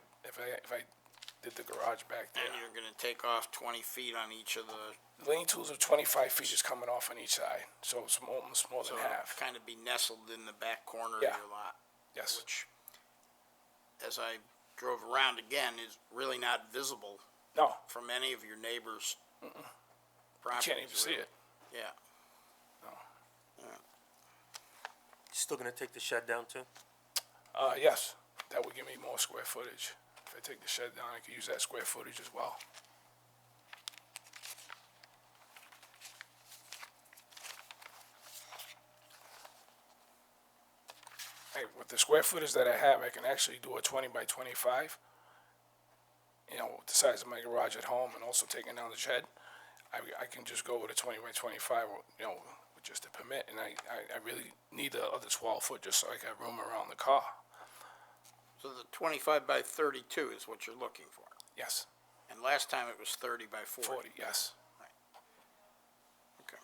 did the garage back there. And you're gonna take off 20 feet on each of the, Lean-tos are 25 feet just coming off on each side, so it's almost more so than half. kind of be nestled in the back corner of Yeah. your lot. Yes. Which, as I drove around again, is really not visible No, from any of your neighbors' you properties. can't even see really. it. Yeah. Still gonna take the shed down too? Yes, that would give me more square footage. If I take the shed down, I could use that square footage as well. Hey, with the square footage that I have, I can actually do a 20 by 25. You know, with the size of my garage at home and also taking down the shed, I can just go with a 20 by 25, you know, with just a permit, and I really need the other 12 foot just so I got room around the car. So the 25 by 32 is what you're looking for. Yes, And last time it was 30 by 40. 40, yes. Okay.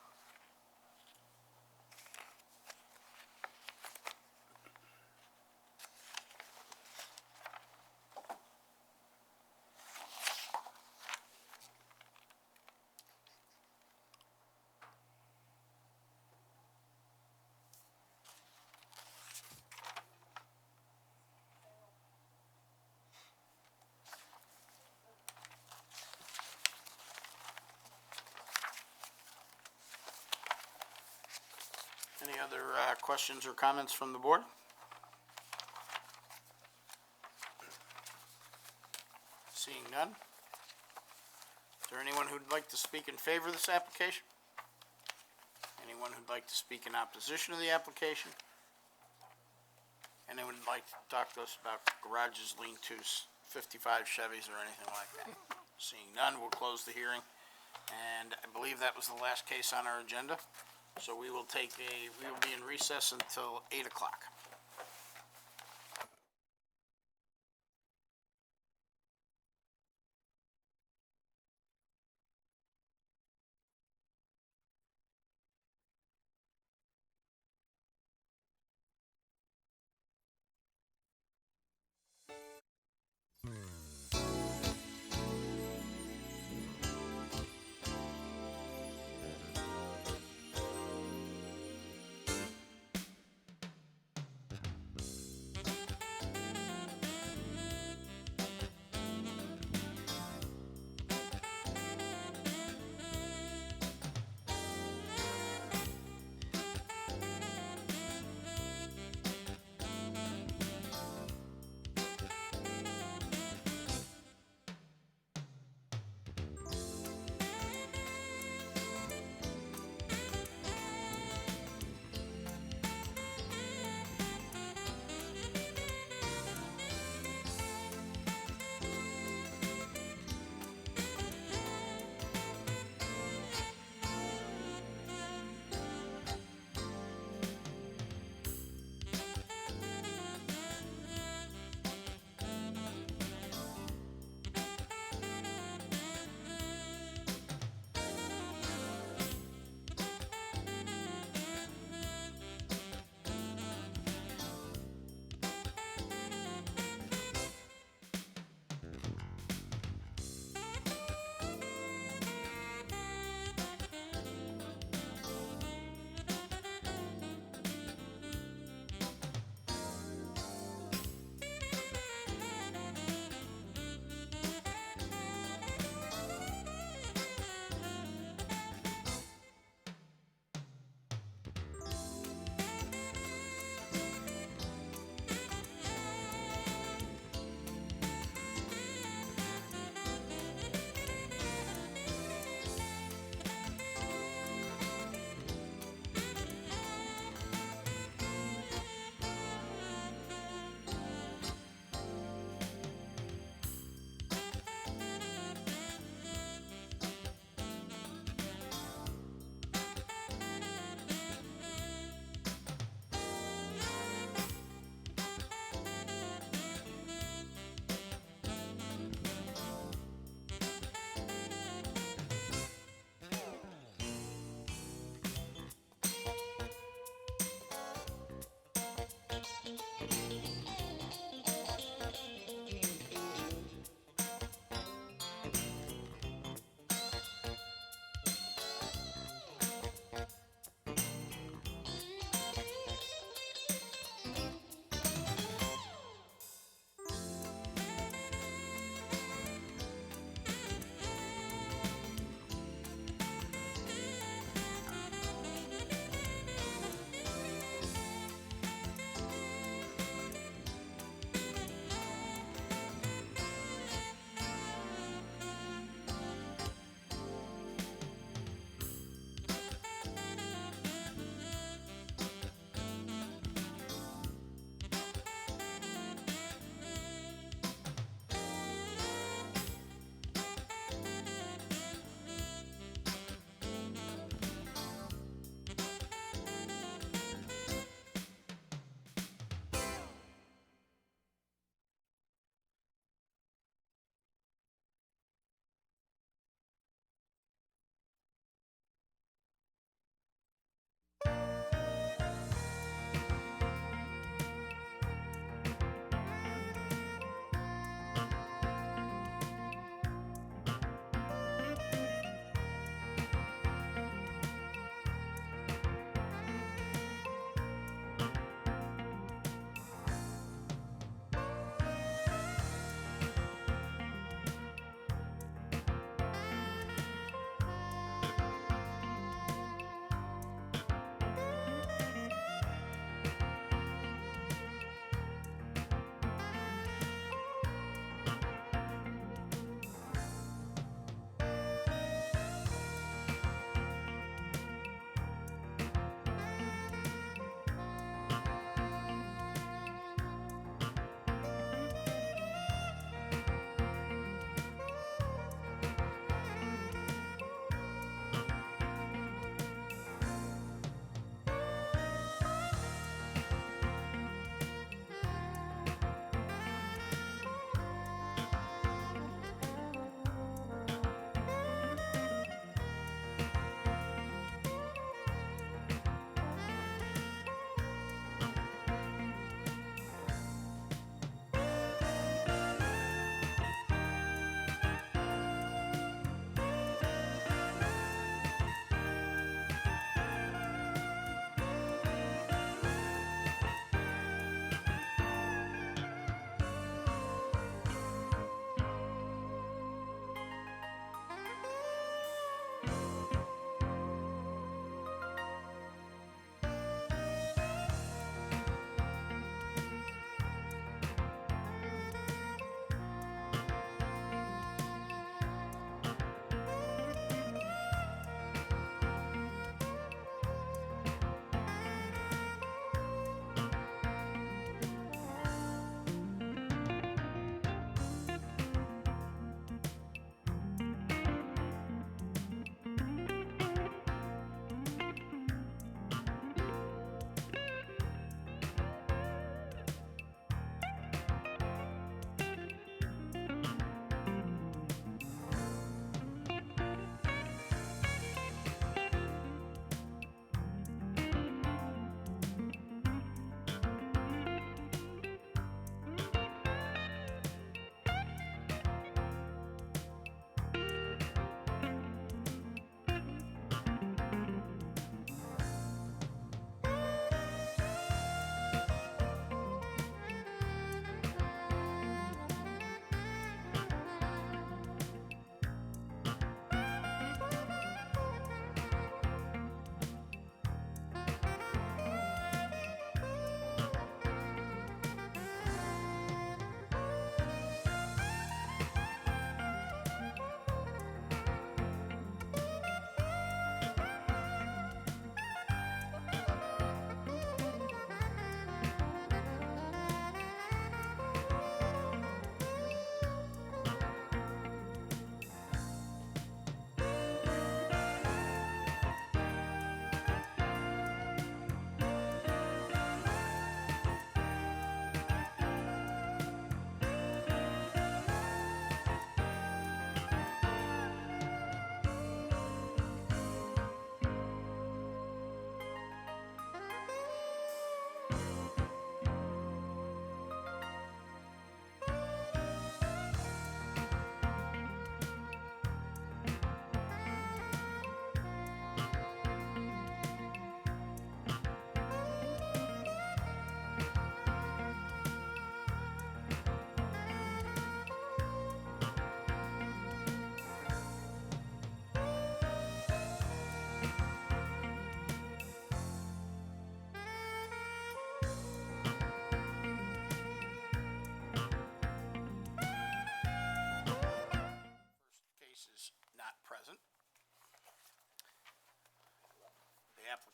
Any other questions or comments from the board? Seeing none. Is there anyone who'd like to speak in favor of this application? Anyone who'd like to speak in opposition to the application? Anyone who'd like to talk to us about garages, lean-tos, 55 Chevys, or anything like that? Seeing none, we'll close the hearing. And I believe that was the last case on our agenda. So we will be in recess until 8 o'clock.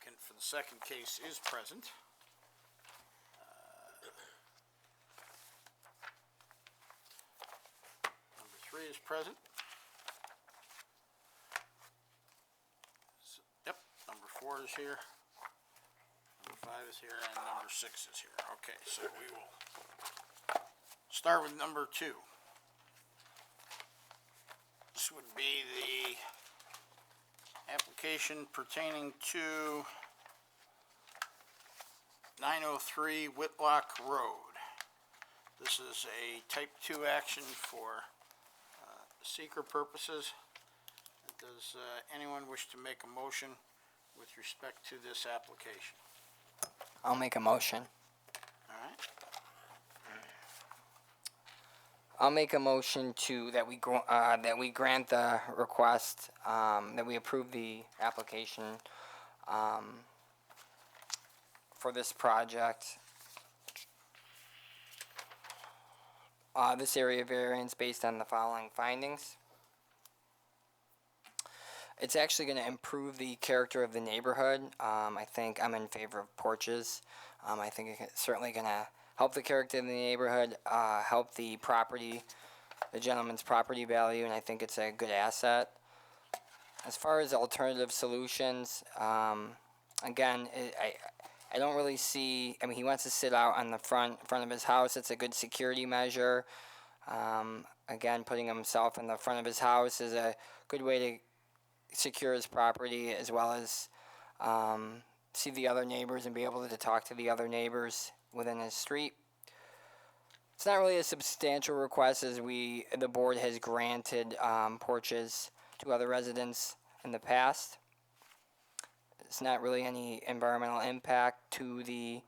applicant for the second case is present. Number 3 is present. Yep, number 4 is here. Number 5 is here, and number 6 is here. Okay, so we will start with number 2. This would be the application pertaining to 903 Whitlock Road. This is a type 2 action for seeker purposes. Does anyone wish to make a motion with respect to this application? I'll make a motion. All right, I'll make a motion that we grant the request, that we approve the application for this project. This area variance based on the following findings. It's actually going to improve the character of the neighborhood. I think I'm in favor of porches. I think it's certainly going to help the character of the neighborhood, help the property, the gentleman's property value, and I think it's a good asset. As far as alternative solutions, again, I don't really see. I mean, he wants to sit out on the front of his house. It's a good security measure. Again, putting himself in the front of his house is a good way to secure his property, as well as see the other neighbors and be able to talk to the other neighbors within his street. It's not really a substantial request, as the board has granted porches to other residents in the past. It's not really any environmental impact to the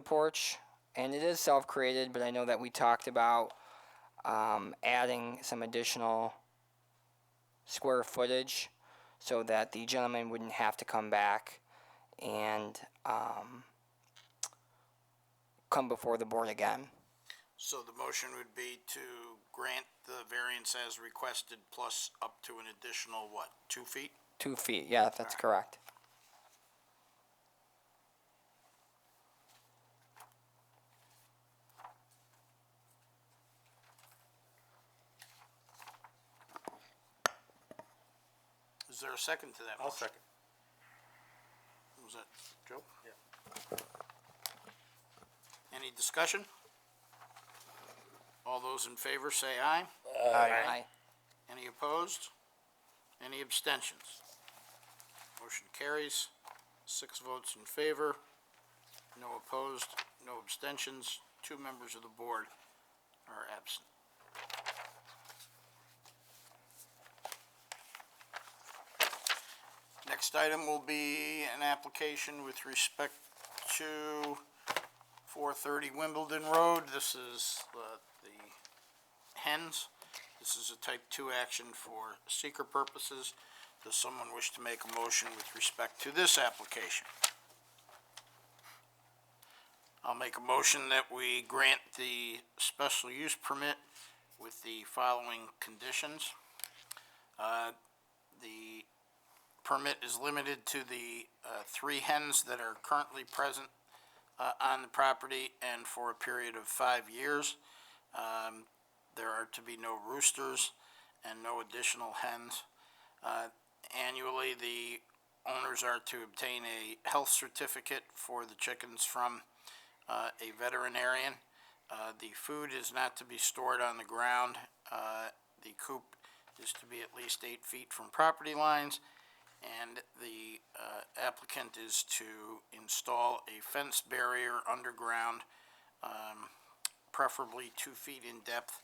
porch, and it is self-created. But I know that we talked about adding some additional square footage so that the gentleman wouldn't have to come back and come before the board again. so the motion would be to grant the variance as requested plus up to an additional, what, 2 feet? 2 feet, yeah, that's correct. Is there a second to that motion? I'll second. Was that Joe? Yeah. Any discussion? All those in favor say aye. Aye. Any opposed? Any abstentions? Motion carries. 6 votes in favor, no opposed, no abstentions. 2 members of the board are absent. Next item will be an application with respect to 430 Wimbledon Road. This is the hens. This is a type 2 action for seeker purposes. Does someone wish to make a motion with respect to this application? I'll make a motion that we grant the special use permit with the following conditions. The permit is limited to the 3 hens that are currently present on the property and for a period of 5 years. There are to be no roosters and no additional hens. Annually, the owners are to obtain a health certificate for the chickens from a veterinarian. The food is not to be stored on the ground. The coop is to be at least 8 feet from property lines, and the applicant is to install a fence barrier underground, preferably 2 feet in depth,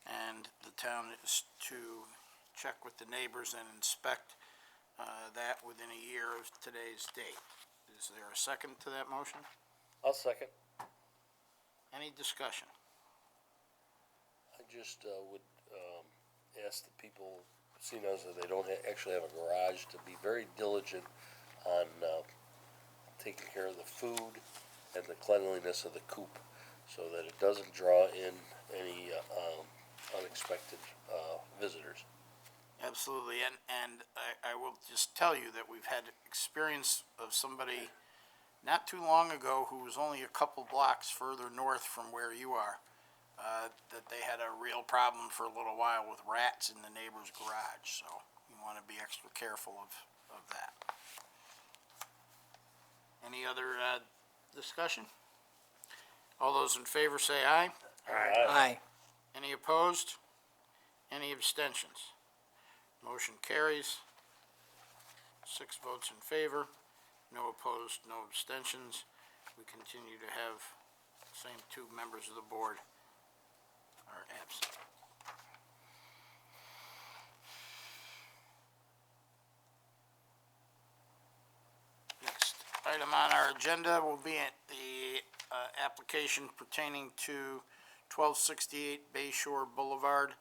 and the town is to check with the neighbors and inspect that within a year of today's date. Is there a second to that motion? I'll second. Any discussion? I just would ask the people, seeing as they don't actually have a garage, to be very diligent on taking care of the food and the cleanliness of the coop, so that it doesn't draw in any unexpected visitors. Absolutely, and I will just tell you that we've had experience of somebody not too long ago who was only a couple blocks further north from where you are, that they had a real problem for a little while with rats in the neighbor's garage, so you want to be extra careful of that. Any other discussion? All those in favor say aye. Aye. Any opposed? Any abstentions? Motion carries. 6 votes in favor, no opposed, no abstentions. We continue to have the same 2 members of the board are absent. Next item on our agenda will be the application pertaining to 1268 Bay Shore Boulevard.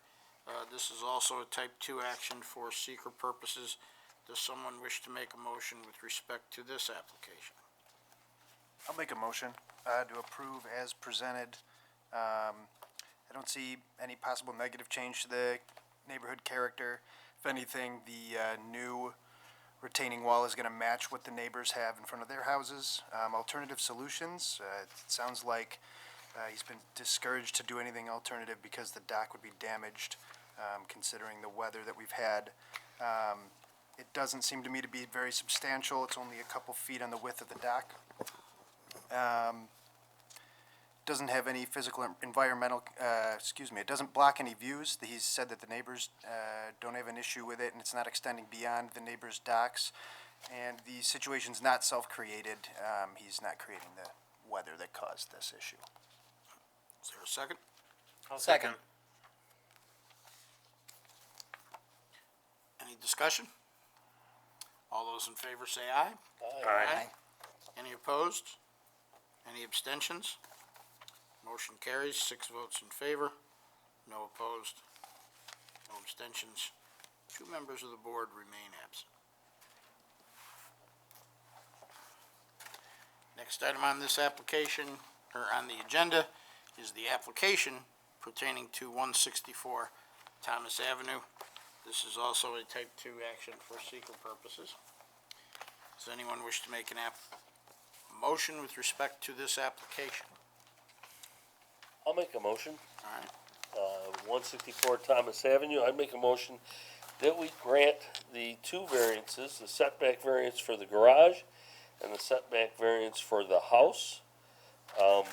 This is also a type 2 action for seeker purposes. Does someone wish to make a motion with respect to this application? I'll make a motion to approve as presented. I don't see any possible negative change to the neighborhood character. If anything, the new retaining wall is going to match what the neighbors have in front of their houses. Alternative solutions, it sounds like he's been discouraged to do anything alternative because the dock would be damaged, considering the weather that we've had. It doesn't seem to me to be very substantial. It's only a couple feet on the width of the dock. Doesn't have any physical environmental, it doesn't block any views. He's said that the neighbors don't have an issue with it, and it's not extending beyond the neighbors' docks. And the situation's not self-created. He's not creating the weather that caused this issue. Is there a second? I'll second. Any discussion? All those in favor say aye. Aye. Any opposed? Any abstentions? Motion carries, 6 votes in favor, no opposed, no abstentions. 2 members of the board remain absent. Next item on this application, or on the agenda, is the application pertaining to 164 Thomas Avenue. This is also a type 2 action for seeker purposes. Does anyone wish to make motion with respect to this application? I'll make a motion. All right. 164 Thomas Avenue, I'd make a motion that we grant the 2 variances, the setback variance for the garage and the setback variance for the house. And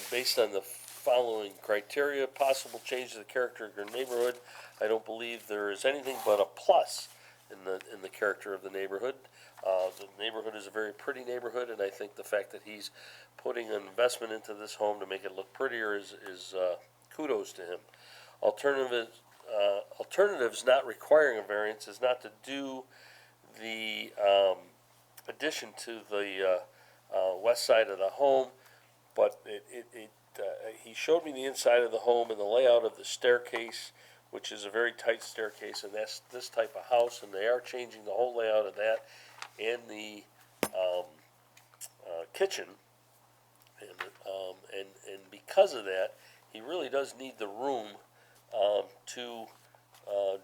based on the following criteria, possible change to the character of your neighborhood, I don't believe there is anything but a plus in the character of the neighborhood. The neighborhood is a very pretty neighborhood, and I think the fact that he's putting an investment into this home to make it look prettier is kudos to him. Alternatives not requiring a variance is not to do the addition to the west side of the home, but he showed me the inside of the home and the layout of the staircase, which is a very tight staircase, and that's this type of house, and they are changing the whole layout of that and the kitchen, and because of that, he really does need the room to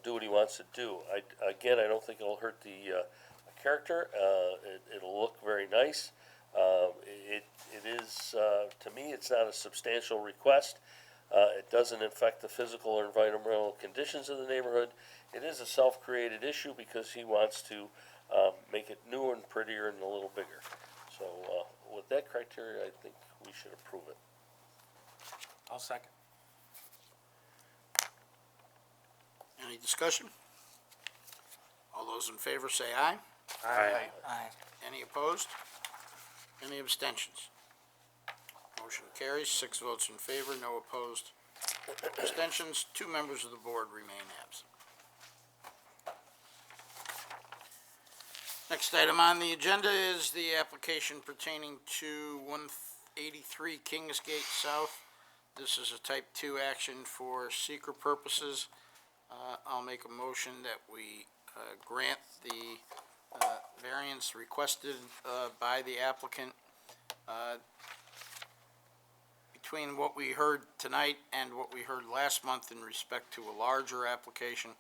do what he wants to do. I don't think it'll hurt the character. It'll look very nice. It is, to me, it's not a substantial request. It doesn't affect the physical or environmental conditions of the neighborhood. It is a self-created issue because he wants to make it newer and prettier and a little bigger. So with that criteria, I think we should approve it. I'll second. Any discussion? All those in favor say aye. Aye. Aye. Any opposed? Any abstentions? Motion carries, 6 votes in favor, no opposed. Abstentions, 2 members of the board remain absent. Next item on the agenda is the application pertaining to 183 Kingsgate South. This is a type 2 action for seeker purposes. I'll make a motion that we grant the variance requested by the applicant. Between what we heard tonight and what we heard last month in respect to a larger application,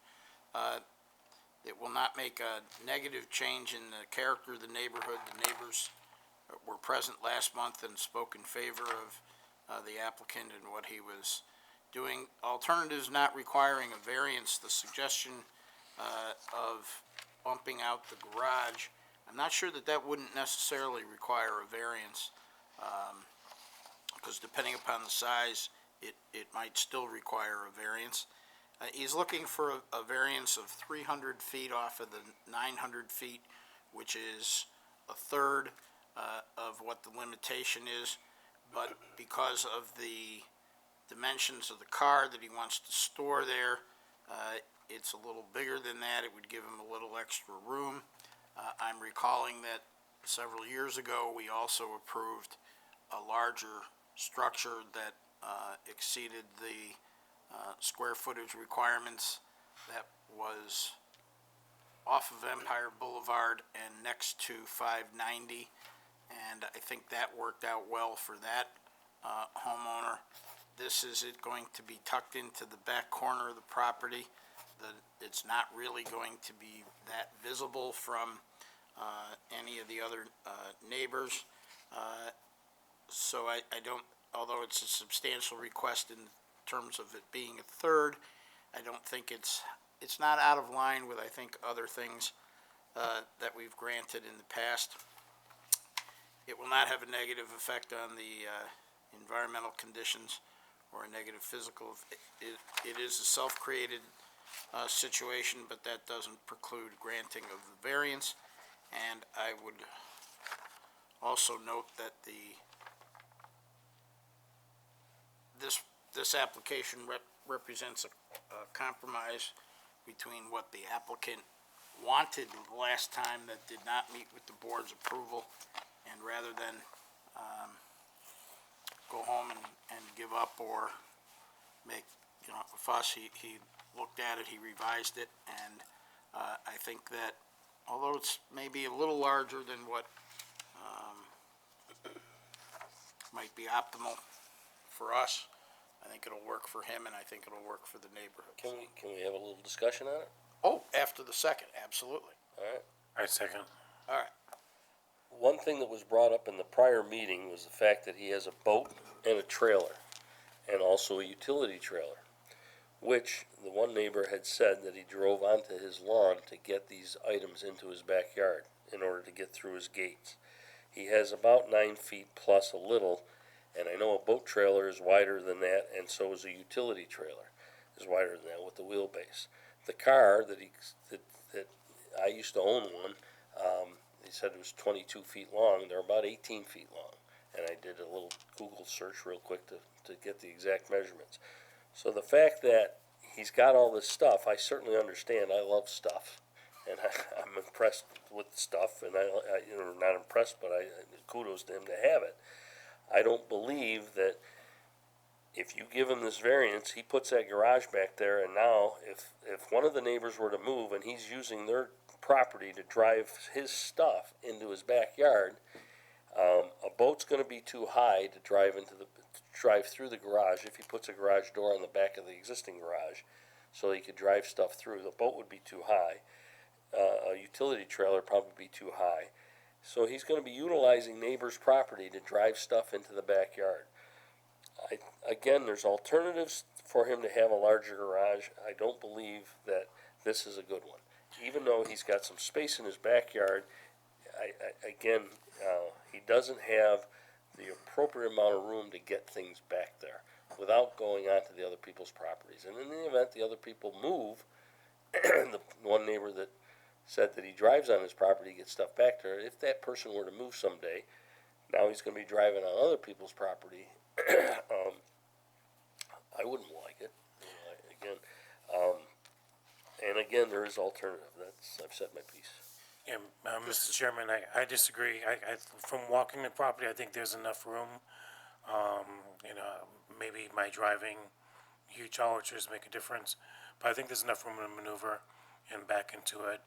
It will not make a negative change in the character of the neighborhood. The neighbors were present last month and spoke in favor of the applicant and what he was doing. Alternatives not requiring a variance, the suggestion of bumping out the garage, I'm not sure that that wouldn't necessarily require a variance, because depending upon the size, it might still require a variance. He's looking for a variance of 300 feet off of the 900 feet, which is a third of what the limitation is, but because of the dimensions of the car that he wants to store there, it's a little bigger than that. It would give him a little extra room. I'm recalling that several years ago, we also approved a larger structure that exceeded the square footage requirements. That was off of Empire Boulevard and next to 590, and I think that worked out well for that homeowner. This is it going to be tucked into the back corner of the property. It's not really going to be that visible from any of the other neighbors. So I don't, although it's a substantial request in terms of it being a third, I don't think it's not out of line with, I think, other things that we've granted in the past. It will not have a negative effect on the environmental conditions or a negative physical. It is a self-created situation, but that doesn't preclude granting of the variance. And I would also note that this application represents a compromise between what the applicant wanted the last time that did not meet with the board's approval, and rather than go home and give up or make, a fuss, he looked at it, he revised it, and I think that although it's maybe a little larger than what might be optimal for us, I think it'll work for him, and I think it'll work for the neighborhood. Can we have a little discussion on it? Oh, after the second, absolutely. All right. I second. All right. One thing that was brought up in the prior meeting was the fact that he has a boat and a trailer, and also a utility trailer, which the one neighbor had said that he drove onto his lawn to get these items into his backyard in order to get through his gates. He has about 9 feet plus a little, and I know a boat trailer is wider than that, and so is a utility trailer is wider than that with the wheelbase. The car that I used to own one, he said it was 22 feet long. They're about 18 feet long, and I did a little Google search real quick to get the exact measurements. So the fact that he's got all this stuff, I certainly understand. I love stuff, and I'm impressed with stuff, and I not impressed, but kudos to him to have it. I don't believe that if you give him this variance, he puts that garage back there, and now if one of the neighbors were to move and he's using their property to drive his stuff into his backyard, a boat's going to be too high to drive through the garage if he puts a garage door on the back of the existing garage, so he could drive stuff through. The boat would be too high. A utility trailer probably be too high. So he's going to be utilizing neighbors' property to drive stuff into the backyard. Again, there's alternatives for him to have a larger garage. I don't believe that this is a good one. Even though he's got some space in his backyard, he doesn't have the appropriate amount of room to get things back there without going onto the other people's properties. And in the event the other people move, the one neighbor that said that he drives on his property, gets stuff back there, if that person were to move someday, now he's going to be driving on other people's property. I wouldn't like it, and again, there is alternative. I've said my piece. Yeah, Mr. Chairman, I disagree. From walking the property, I think there's enough room. Maybe my driving huge archers make a difference, but I think there's enough room to maneuver and back into it.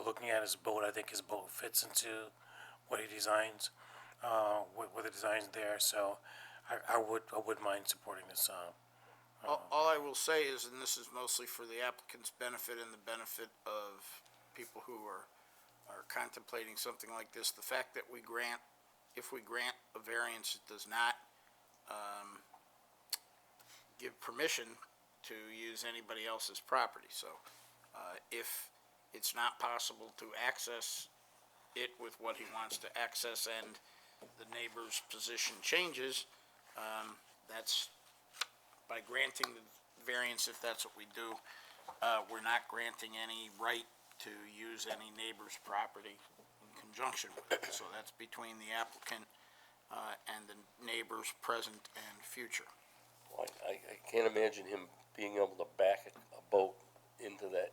Looking at his boat, I think his boat fits into what he designs, with the designs there. So I would mind supporting this All I will say is, and this is mostly for the applicant's benefit and the benefit of people who are contemplating something like this, the fact that if we grant a variance, it does not, give permission to use anybody else's property, so, if it's not possible to access it with what he wants to access and the neighbor's position changes, that's, by granting the variance, if that's what we do, we're not granting any right to use any neighbor's property in conjunction with it. So that's between the applicant and the neighbors present and future. Well, I can't imagine him being able to back a boat into that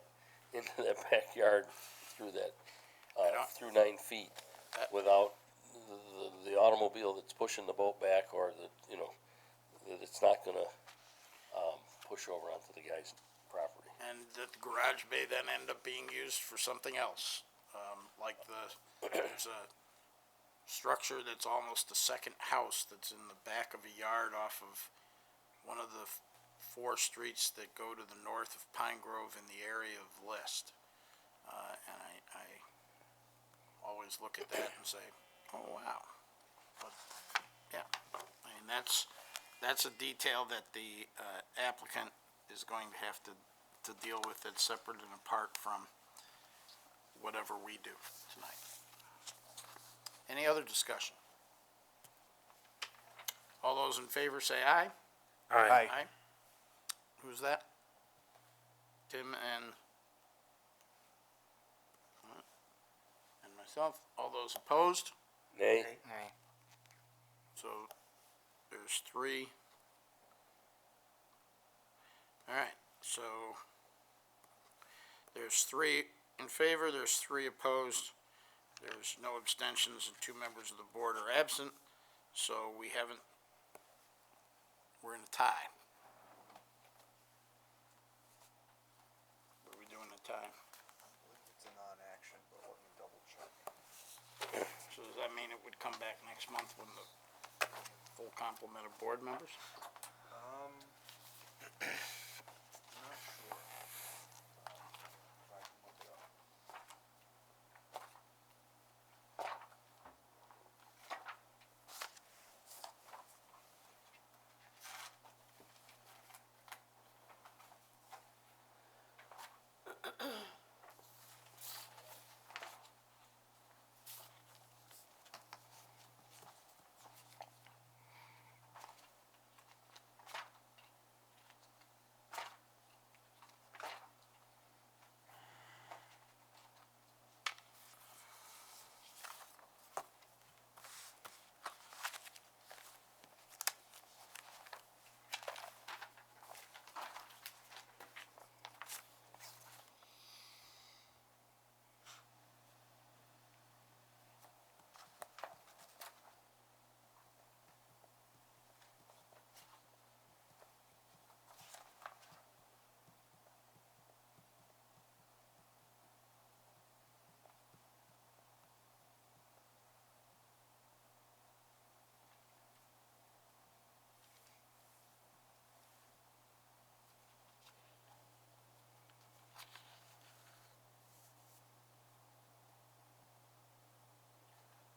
backyard through that, through 9 feet without the automobile that's pushing the boat back, or that it's not gonna, push over onto the guy's property. And the garage may then end up being used for something else, like there's a structure that's almost a second house that's in the back of a yard off of one of the 4 streets that go to the north of Pine Grove in the area of List. And I always look at that and say, oh, wow. But, yeah, I mean, that's a detail that the applicant is going to have to deal with. That's separate and apart from whatever we do tonight. Any other discussion? All those in favor say aye. Aye. Aye. Who's that? Tim and myself. All those opposed? Nay? Aye. So there's 3. All right, so there's 3 in favor, there's 3 opposed, there's no abstentions, and 2 members of the board are absent, so we're in a tie. What are we doing in a tie? It's a non-action, but let me double check. So does that mean it would come back next month when the full complement of board members? Not sure. If I can look it up.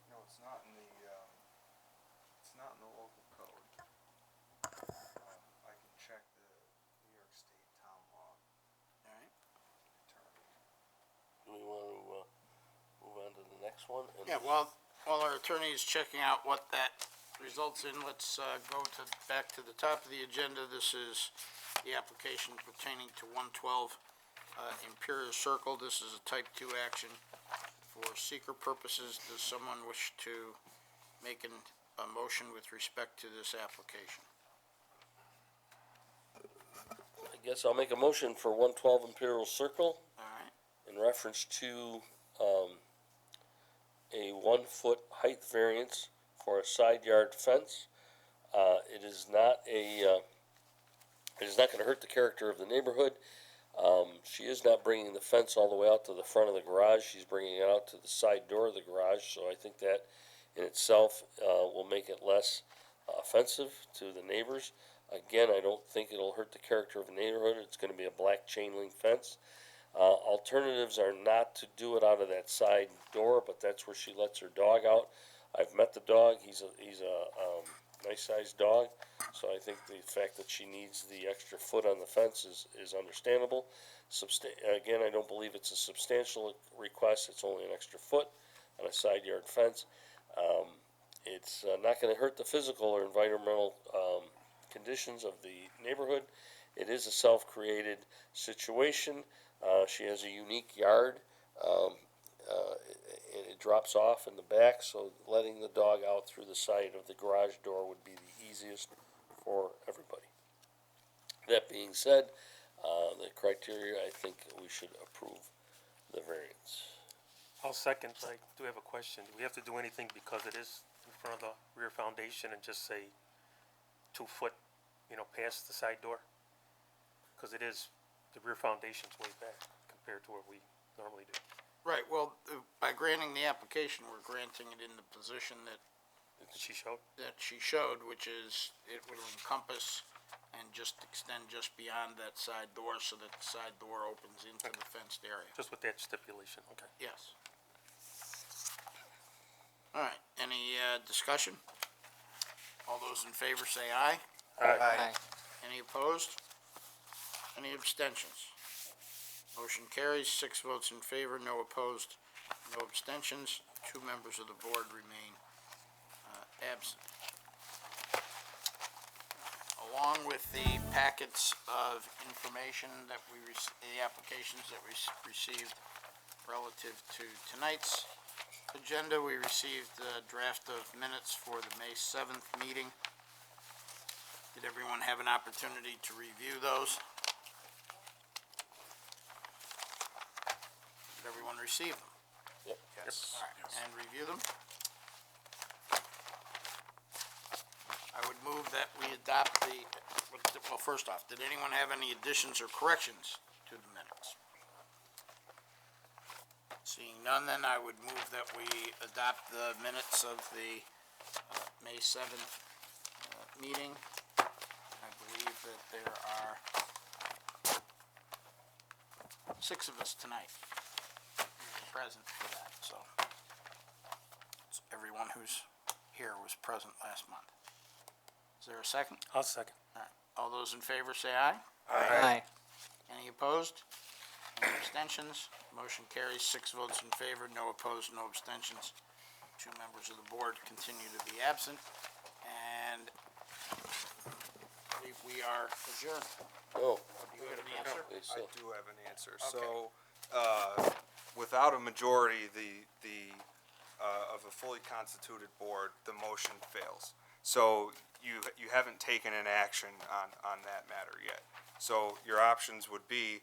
No, it's not in the local code. I can check the New York State town law All right. attorney. Do we want to, move on to the next one? And- Yeah, while our attorney is checking out what that results in, let's go back to the top of the agenda. This is the application pertaining to 112 Imperial Circle. This is a type 2 action for seeker purposes. Does someone wish to make a motion with respect to this application? I guess I'll make a motion for 112 Imperial Circle All right, in reference to, a 1-foot height variance for a side yard fence. It is not gonna hurt the character of the neighborhood. She is not bringing the fence all the way out to the front of the garage. She's bringing it out to the side door of the garage, so I think that in itself, will make it less offensive to the neighbors. Again, I don't think it'll hurt the character of the neighborhood. It's gonna be a black chain link fence. Alternatives are not to do it out of that side door, but that's where she lets her dog out. I've met the dog. He's a nice sized dog. So I think the fact that she needs the extra foot on the fence is understandable. Again, I don't believe it's a substantial request. It's only an extra foot on a side yard fence. It's not gonna hurt the physical or environmental, conditions of the neighborhood. It is a self-created situation. She has a unique yard, and it drops off in the back, so letting the dog out through the side of the garage door would be the easiest for everybody. That being said, the criteria, I think we should approve the variance. I'll second, I do have a question. Do we have to do anything because it is in front of the rear foundation and just say 2 foot, past the side door? Because it is, the rear foundation's way back compared to what we normally do. Right, well, by granting the application, we're granting it in the position that She showed? she showed, which is it will encompass and just extend just beyond that side door so that the side door opens into the fenced area. Just with that stipulation, okay. Yes. All right, any discussion? All those in favor say aye. Aye. Any opposed? Any abstentions? Motion carries, 6 votes in favor, no opposed, no abstentions. 2 members of the board remain absent. Along with the packets of information that the applications that we received relative to tonight's agenda, we received a draft of minutes for the May 7th meeting. Did everyone have an opportunity to review those? Did everyone receive them? Yep. All right, and review them? I would move that we adopt well, first off, did anyone have any additions or corrections to the minutes? Seeing none, then I would move that we adopt the minutes of the May 7th meeting. I believe that there are 6 of us tonight present for that, so everyone who's here was present last month. Is there a second? I'll second. All right. All those in favor say aye. Aye. Any opposed? Any abstentions? Motion carries, 6 votes in favor, no opposed, no abstentions. 2 members of the board continue to be absent, and I believe we are adjourned. Oh, Do you have an answer? I do have an answer. So, without a majority, of a fully constituted board, the motion fails. So you haven't taken an action on that matter yet. So your options would be,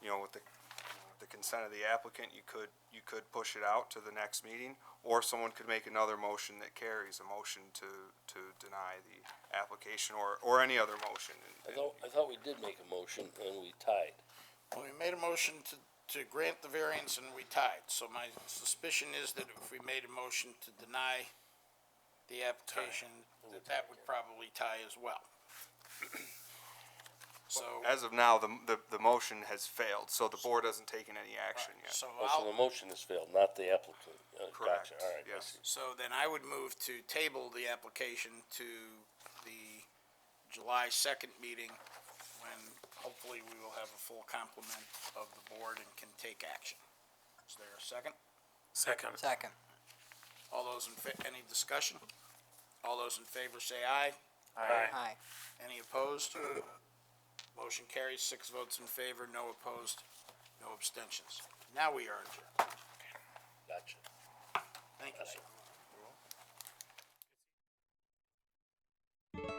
with the consent of the applicant, you could push it out to the next meeting, or someone could make another motion that carries, a motion to deny the application, or any other motion. I thought we did make a motion and we tied. Well, we made a motion to grant the variance and we tied, so my suspicion is that if we made a motion to deny the application, that would probably tie as well. So, As of now, the motion has failed, so the board hasn't taken any action yet. so So the motion has failed, not the applicant. Correct, Gotcha, all right, I yes. see. So then I would move to table the application to the July 2nd meeting, when hopefully we will have a full complement of the board and can take action. Is there a second? Second. Second. All those any discussion? All those in favor say aye. Aye. Any opposed? Motion carries, 6 votes in favor, no opposed, no abstentions. Now we are adjourned. Gotcha. Thank you, sir.